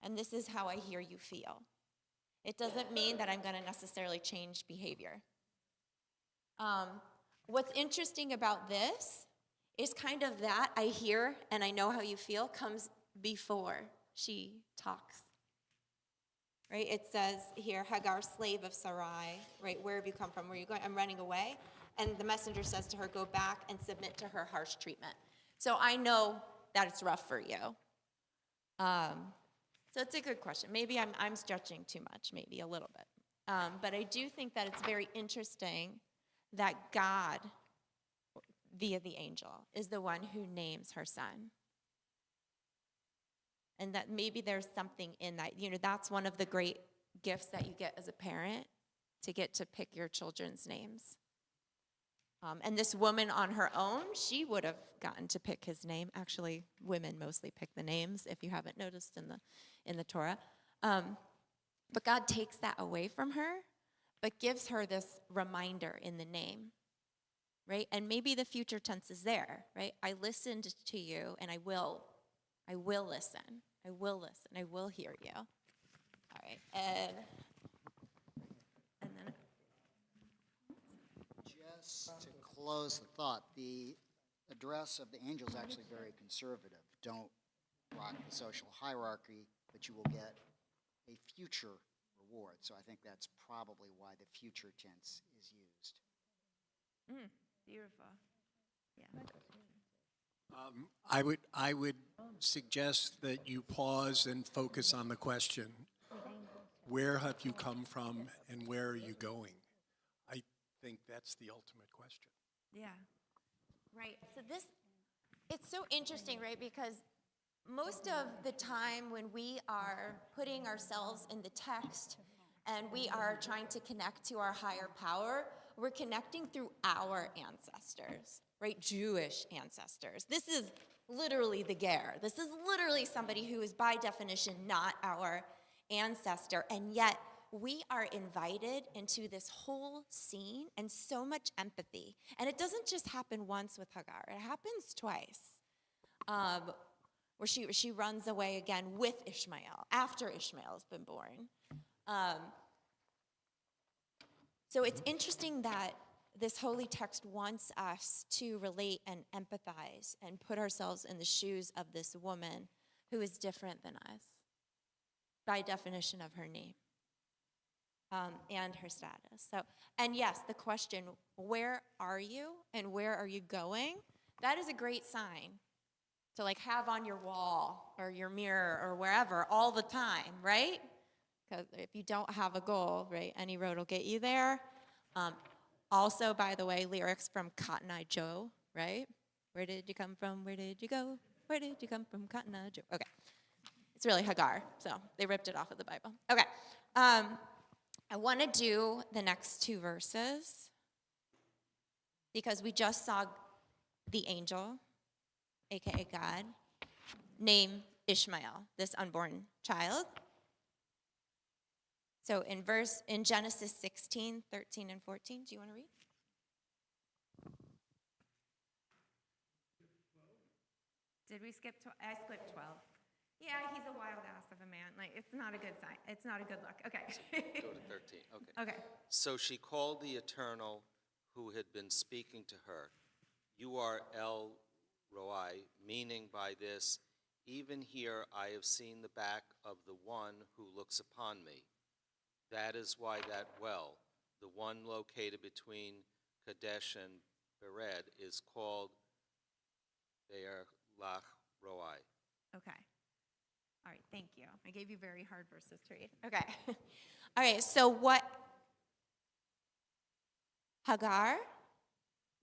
and this is how I hear you feel. It doesn't mean that I'm going to necessarily change behavior. What's interesting about this is kind of that I hear and I know how you feel comes before she talks. Right? It says here, Hagar, slave of Sarai, right? Where have you come from? Where are you going? I'm running away. And the messenger says to her, go back and submit to her harsh treatment. So I know that it's rough for you. So it's a good question. Maybe I'm stretching too much, maybe a little bit. But I do think that it's very interesting that God, via the angel, is the one who names her son. And that maybe there's something in that. That's one of the great gifts that you get as a parent, to get to pick your children's names. And this woman on her own, she would have gotten to pick his name. Actually, women mostly pick the names, if you haven't noticed in the Torah. But God takes that away from her, but gives her this reminder in the name, right? And maybe the future tense is there, right? I listened to you, and I will listen. I will listen. I will hear you. All right, and then just to close the thought, the address of the angel is actually very conservative. Don't rock the social hierarchy, but you will get a future reward. So I think that's probably why the future tense is used. Beautiful. Yeah. I would suggest that you pause and focus on the question. Where have you come from and where are you going? I think that's the ultimate question. Yeah. right. So it's so interesting, right? Because most of the time when we are putting ourselves in the text and we are trying to connect to our higher power, we're connecting through our ancestors, right? Jewish ancestors. This is literally the ger. This is literally somebody who is by definition not our ancestor, and yet we are invited into this whole scene and so much empathy. And it doesn't just happen once with Hagar, it happens twice. Where she runs away again with Ishmael, after Ishmael's been born. So it's interesting that this holy text wants us to relate and empathize and put ourselves in the shoes of this woman who is different than us, by definition of her name and her status. So, and yes, the question, where are you and where are you going? That is a great sign to have on your wall or your mirror or wherever all the time, right? Because if you don't have a goal, right, any road will get you there. Also, by the way, lyrics from Cotton Eye Joe, right? Where did you come from? Where did you go? Where did you come from, Cotton Eye Joe? Okay. It's really Hagar, so they ripped it off of the Bible. Okay. I want to do the next two verses because we just saw the angel, a.k.a. God, name Ishmael, this unborn child. So in Genesis 16, 13, and 14, do you want to read? Did we skip 12? I skipped 12. Yeah, he's a wild ass of a man. It's not a good sign. It's not a good look. Okay. Go to 13. Okay. Okay. So she called the Eternal who had been speaking to her. You are El roi, meaning by this, even here I have seen the back of the one who looks upon me. That is why that well, the one located between Kadesh and Bered, is called Be'er Lach Roi. Okay. All right, thank you. I gave you very hard verses to read. Okay. All right, so what Hagar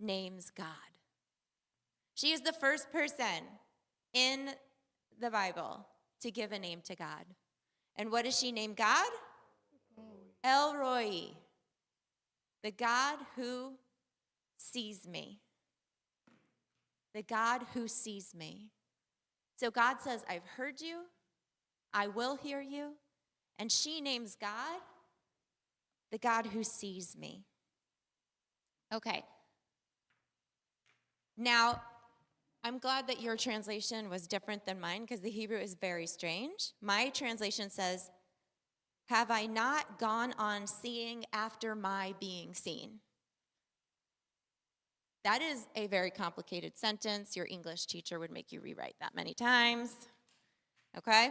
names God. She is the first person in the Bible to give a name to God. And what does she name God? El Roi, the God who sees me. The God who sees me. So God says, I've heard you, I will hear you, and she names God the God who sees me. Okay. Now, I'm glad that your translation was different than mine because the Hebrew is very strange. My translation says, have I not gone on seeing after my being seen? That is a very complicated sentence. Your English teacher would make you rewrite that many times. Okay?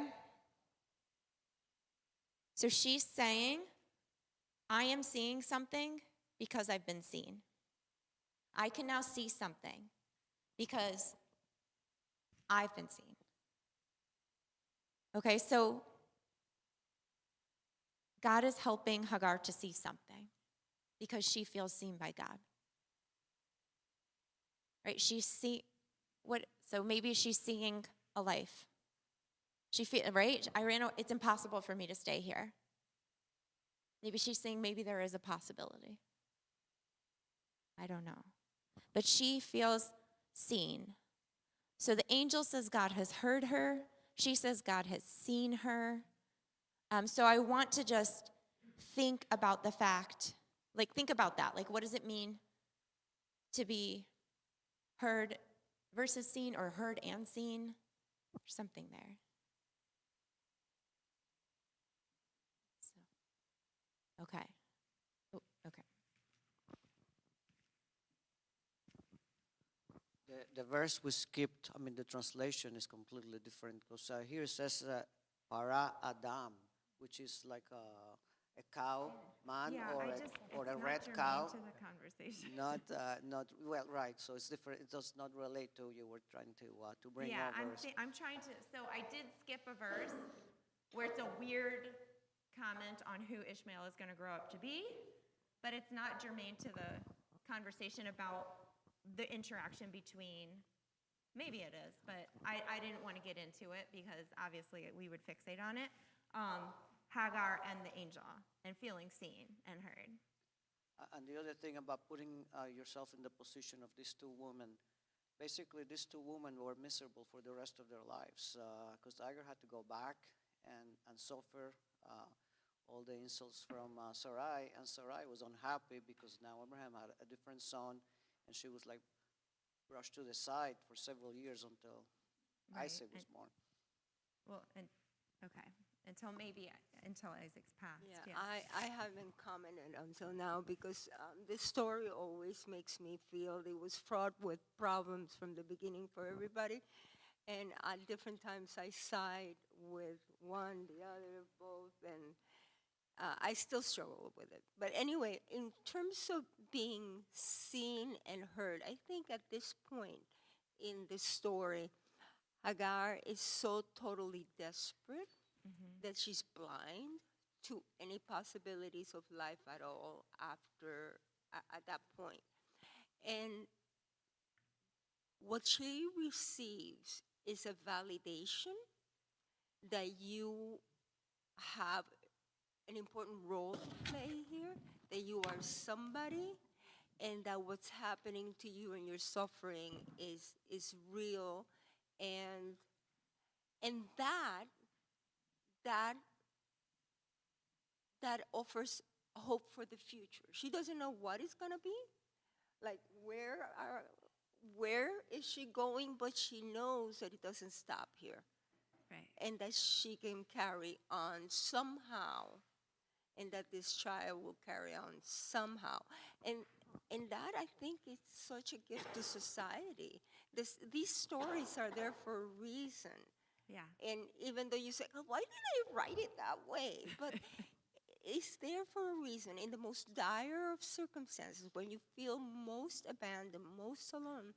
So she's saying, I am seeing something because I've been seen. I can now see something because I've been seen. Okay, so God is helping Hagar to see something because she feels seen by God. Right? So maybe she's seeing a life. Right? It's impossible for me to stay here. Maybe she's saying maybe there is a possibility. I don't know. But she feels seen. So the angel says God has heard her. She says God has seen her. So I want to just think about the fact, think about that. What does it mean to be heard versus seen, or heard and seen? There's something there. Okay. Oh, okay. The verse we skipped, the translation is completely different because here it says para Adam, which is like a cow, man, or a red cow. To the conversation. Not well, right. So it's different. It does not relate to you. We're trying to bring over. I'm trying to. So I did skip a verse where it's a weird comment on who Ishmael is going to grow up to be, but it's not germane to the conversation about the interaction between. Maybe it is, but I didn't want to get into it because obviously we would fixate on it. Hagar and the angel and feeling seen and heard. And the other thing about putting yourself in the position of these two women, basically these two women were miserable for the rest of their lives because Hagar had to go back and suffer all the insults from Sarai, and Sarai was unhappy because now Abraham had a different son, and she was brushed to the side for several years until Isaac was born. Well, okay. Until Isaac's passed. Yeah, I haven't commented until now because this story always makes me feel it was fraught with problems from the beginning for everybody. And at different times I side with one, the other, both, and I still struggle with it. But anyway, in terms of being seen and heard, I think at this point in the story, Hagar is so totally desperate that she's blind to any possibilities of life at all at that point. And what she receives is a validation that you have an important role to play here, that you are somebody, and that what's happening to you and your suffering is real, and that offers hope for the future. She doesn't know what it's gonna be, where is she going, but she knows that it doesn't stop here. Right. And that she can carry on somehow, and that this child will carry on somehow. And that, I think, is such a gift to society. These stories are there for a reason. Yeah. And even though you say, oh, why did I write it that way? But it's there for a reason. In the most dire of circumstances, when you feel most abandoned, most alone,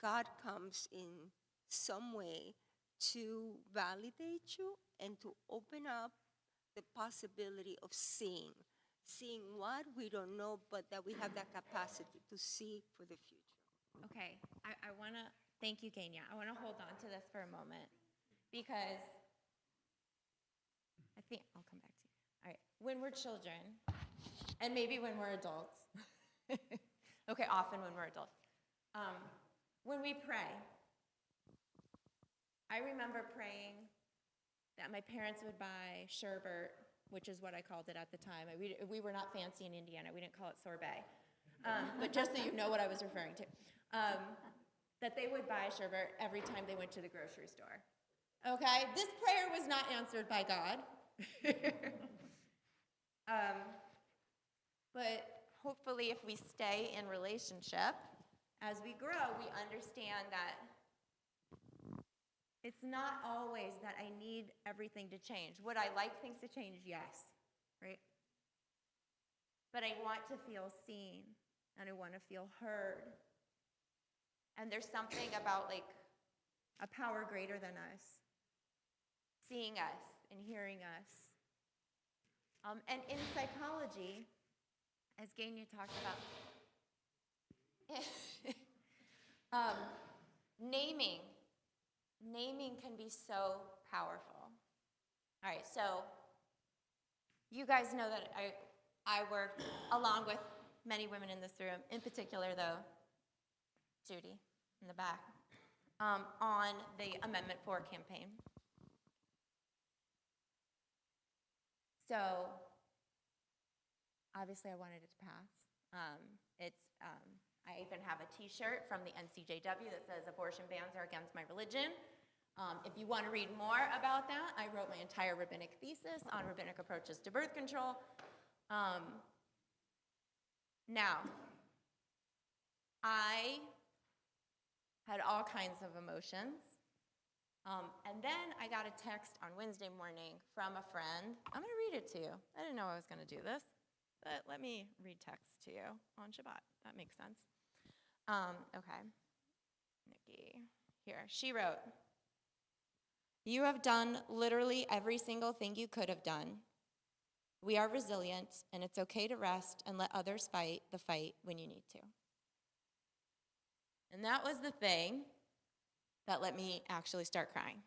God comes in some way to validate you and to open up the possibility of seeing what we don't know, but that we have that capacity to see for the future. Okay, I want to thank you, Kenya. I want to hold on to this for a moment because I think I'll come back to you. All right, when we're children, and maybe when we're adults, okay, often when we're adults, when we pray, I remember praying that my parents would buy sherbet, which is what I called it at the time. We were not fancy in Indiana. We didn't call it sorbet. But just so you know what I was referring to. That they would buy sherbet every time they went to the grocery store. Okay? This prayer was not answered by God. But hopefully if we stay in relationship, as we grow, we understand that it's not always that I need everything to change. Would I like things to change? Yes, right? But I want to feel seen, and I want to feel heard. And there's something about like a power greater than us, seeing us and hearing us. And in psychology, as Ganya talked about, naming can be so powerful. All right, so you guys know that I work along with many women in this room, in particular, though, Judy in the back, on the Amendment 4 campaign. So, obviously, I wanted it to pass. I even have a T-shirt from the NCJW that says abortion bans are against my religion. If you want to read more about that, I wrote my entire rabbinic thesis on rabbinic approaches to birth control. Now, I had all kinds of emotions. And then I got a text on Wednesday morning from a friend. I'm going to read it to you. I didn't know I was going to do this, but let me read text to you on Shabbat. That makes sense. Okay. Nikki. Here. She wrote, "You have done literally every single thing you could have done. We are resilient, and it's okay to rest and let others fight the fight when you need to." And that was the thing that let me actually start crying.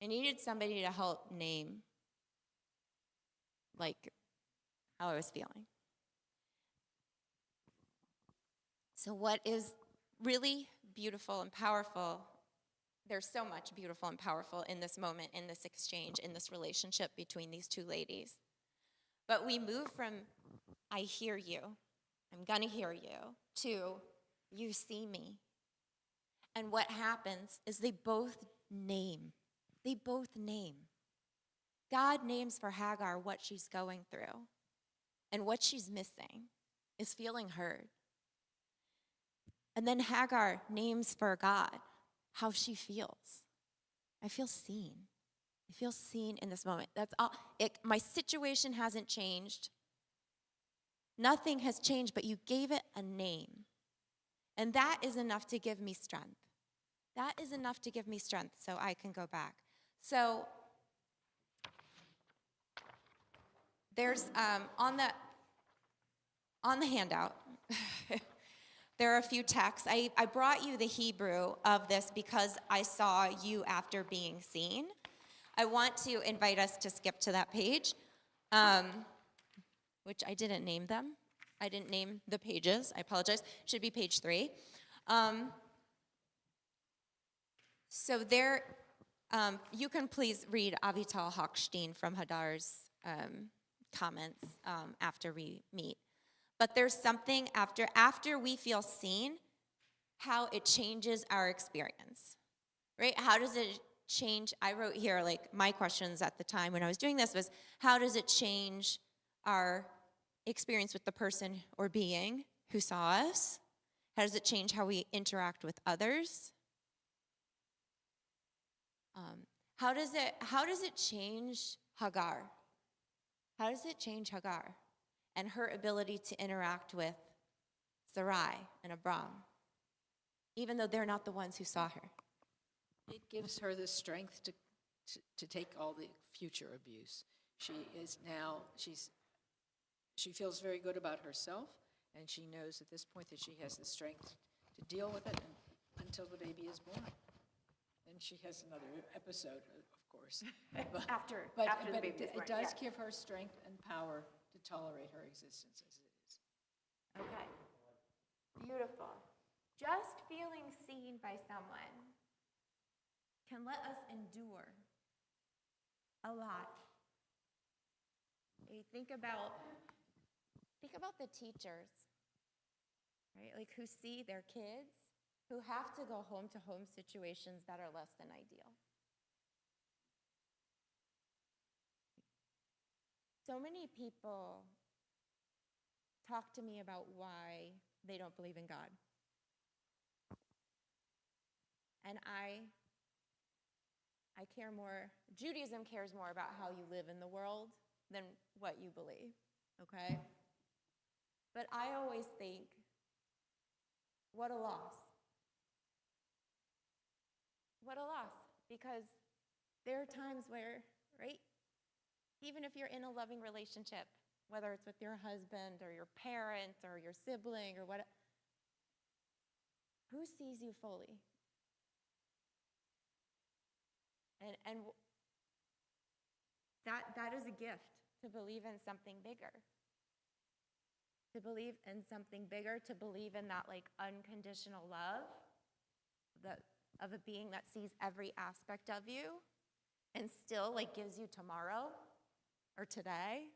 I needed somebody to help name, like, how I was feeling. So what is really beautiful and powerful, there's so much beautiful and powerful in this moment, in this exchange, in this relationship between these two ladies. But we move from, I hear you, I'm gonna hear you, to you see me. And what happens is they both name. They both name. God names for Hagar what she's going through. And what she's missing is feeling heard. And then Hagar names for God how she feels. I feel seen. I feel seen in this moment. That's all. My situation hasn't changed. Nothing has changed, but you gave it a name. And that is enough to give me strength. That is enough to give me strength so I can go back. So there's on the handout, there are a few texts. I brought you the Hebrew of this because I saw you after being seen. I want to invite us to skip to that page, which I didn't name them. I didn't name the pages. I apologize. Should be page 3. So there, you can please read Avital Hochstein from Hadar's comments after we meet. But there's something after we feel seen, how it changes our experience, right? How does it change? I wrote here, like, my questions at the time when I was doing this was, how does it change our experience with the person or being who saw us? How does it change how we interact with others? How does it change Hagar? How does it change Hagar and her ability to interact with Sarai and Abram, even though they're not the ones who saw her? It gives her the strength to take all the future abuse. She feels very good about herself, and she knows at this point that she has the strength to deal with it until the baby is born. And she has another episode, of course. After the baby is born, it does yeah. give her strength and power to tolerate her existence as it is. Okay. Beautiful. Just feeling seen by someone can let us endure a lot. You think about the teachers, right? Like who see their kids, who have to go home to home situations that are less than ideal. So many people talk to me about why they don't believe in God. And I care more, Judaism cares more about how you live in the world than what you believe, okay? But I always think, what a loss. What a loss, because there are times where, right, even if you're in a loving relationship, whether it's with your husband or your parent or your sibling or what, who sees you fully? And that is a gift, to believe in something bigger. To believe in something bigger, to believe in that like unconditional love of a being that sees every aspect of you and still like gives you tomorrow or today.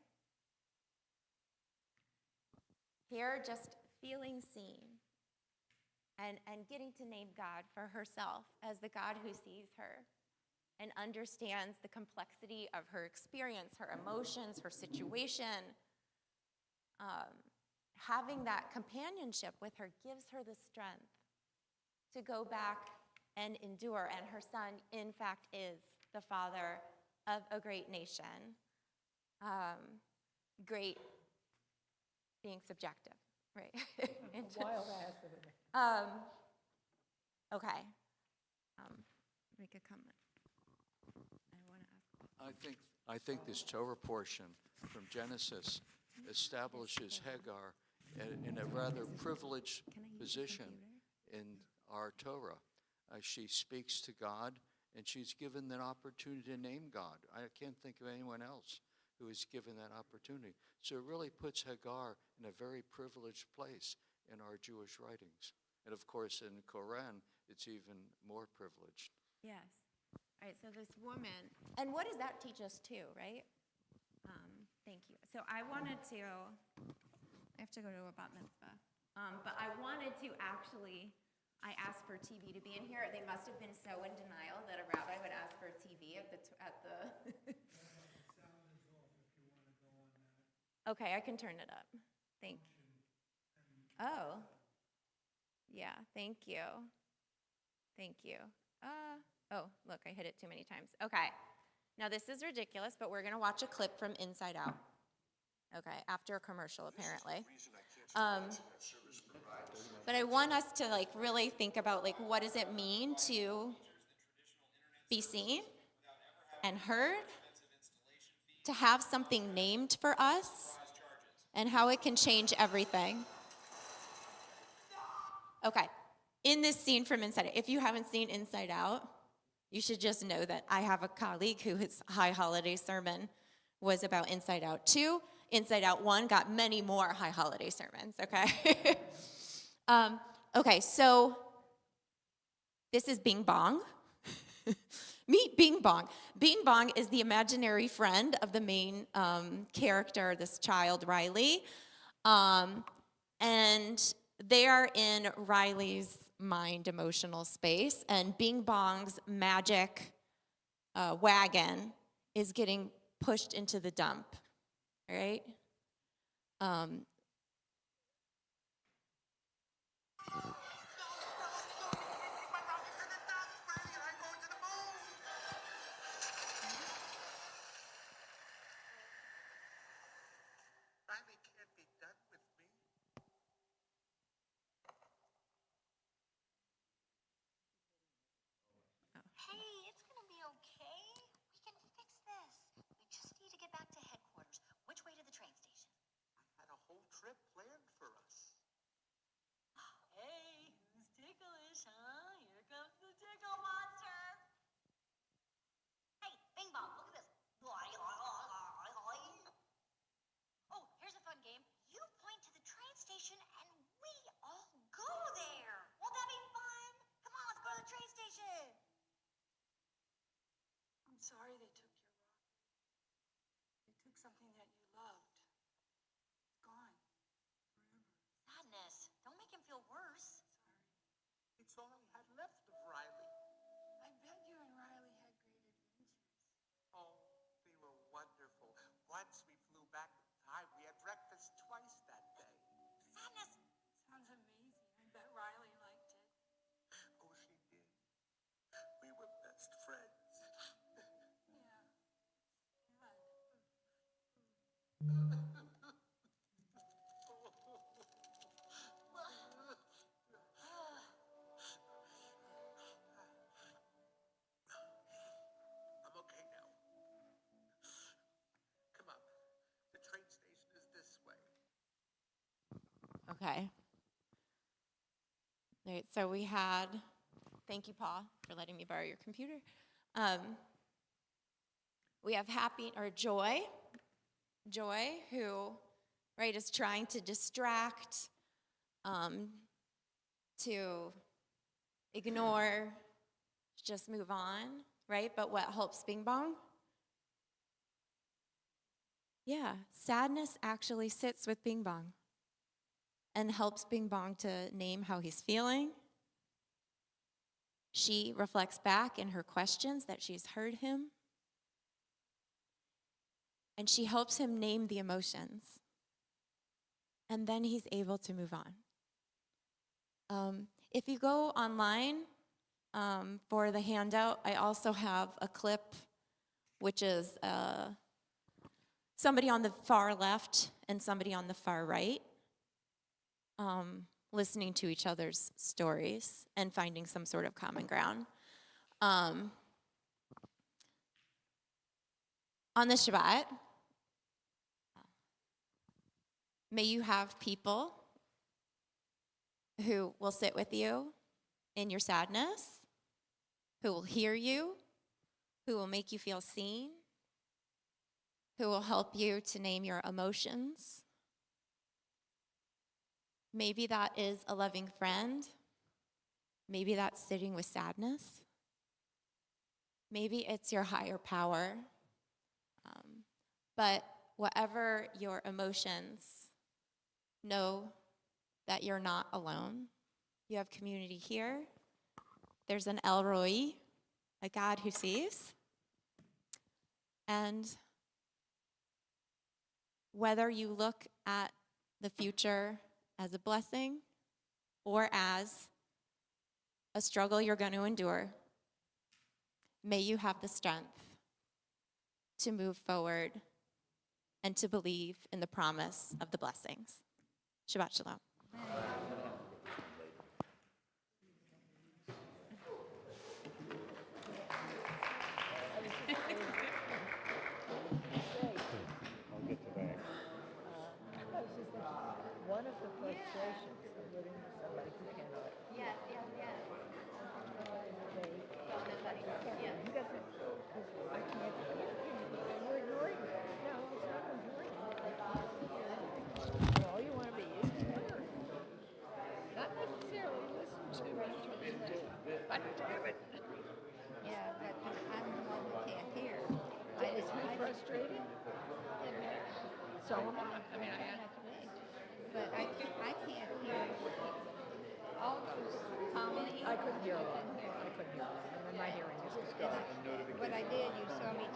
Here, just feeling seen and getting to name God for herself as the God who sees her and understands the complexity of her experience, her emotions, her situation. Having that companionship with her gives her the strength to go back and endure. And her son, in fact, is the father of a great nation. Great being subjective, right? Wild ass. Okay. Make a comment. I think this Torah portion from Genesis establishes Hagar in a rather privileged position in our Torah. She speaks to God, and she's given an opportunity to name God. I can't think of anyone else who is given that opportunity. So it really puts Hagar in a very privileged place in our Jewish writings. And of course, in Quran, it's even more privileged. Yes. All right, so this woman, and what does that teach us too, right? Thank you. So I have to go to a bat mitzvah, but I wanted to actually, I asked for TV to be in here. They must have been so in denial that a rabbi would ask for TV at the Okay, I can turn it up. Thank you. Oh, yeah, thank you. Thank you. Oh, look, I hit it too many times. Okay, now this is ridiculous, but we're gonna watch a clip from Inside Out. Okay, after a commercial, apparently. But I want us to like really think about like what does it mean to be seen and heard, to have something named for us, and how it can change everything. Okay, in this scene from Inside Out, if you haven't seen Inside Out, you should just know that I have a colleague whose High Holiday sermon was about Inside Out 2. Inside Out 1 got many more High Holiday sermons, okay? Okay, so this is Bing Bong. Meet Bing Bong. Bing Bong is the imaginary friend of the main character, this child, Riley. And they are in Riley's mind emotional space, and Bing Bong's magic wagon is getting pushed into the dump, all right? Um, Riley can't be done with me. Hey, it's gonna be okay. We can fix this. We just need to get back to headquarters. Which way to the train station? I had a whole trip planned for us. Hey, who's ticklish, huh? Here comes the tickle monster. Hey, Bing Bong, look at this. Oh, here's a fun game. You point to the train station and we all go there. Won't that be fun? Come on, let's go to the train station. I'm sorry they took your rocket. They took something that you loved. It's gone. Forever. Sadness. Don't make him feel worse. It's all I had left of Riley. I bet you and Riley had great adventures. Oh, they were wonderful. Once we flew back in time, we had breakfast twice that day. Sadness. Sounds amazing. I bet Riley liked it. Oh, she did. We were best friends. Yeah. Sad. I'm okay now. Come on. The train station is this way. okay. All right, so we had, thank you, Paul, for letting me borrow your computer. We have Joy, who, right, is trying to distract, to ignore, just move on, right? But what helps Bing Bong? Yeah, sadness actually sits with Bing Bong and helps Bing Bong to name how he's feeling. She reflects back in her questions that she's heard him. And she helps him name the emotions. And then he's able to move on. If you go online for the handout, I also have a clip, which is somebody on the far left and somebody on the far right, listening to each other's stories and finding some sort of common ground. On the Shabbat, may you have people who will sit with you in your sadness, who will hear you, who will make you feel seen, who will help you to name your emotions. Maybe that is a loving friend. Maybe that's sitting with sadness. Maybe it's your higher power. But whatever your emotions, know that you're not alone. You have community here. There's an El Roi, a God who sees. And whether you look at the future as a blessing or as a struggle you're going to endure, may you have the strength to move forward and to believe in the promise of the blessings. Shabbat Shalom. I'll get to that. One of the frustrations of living with somebody who cannot. Yes. You got that? I can't. You're ignoring me. No, it's not ignoring me. Well, you want to be used to her. Not necessarily listen to what you're trying to do. God damn it. Yeah, but I'm the one who can't hear. Is he frustrated? So am I. I mean, But I can't hear all those comments. I couldn't hear a lot. I couldn't hear a lot. And my hearing is just gone. What I did, you saw me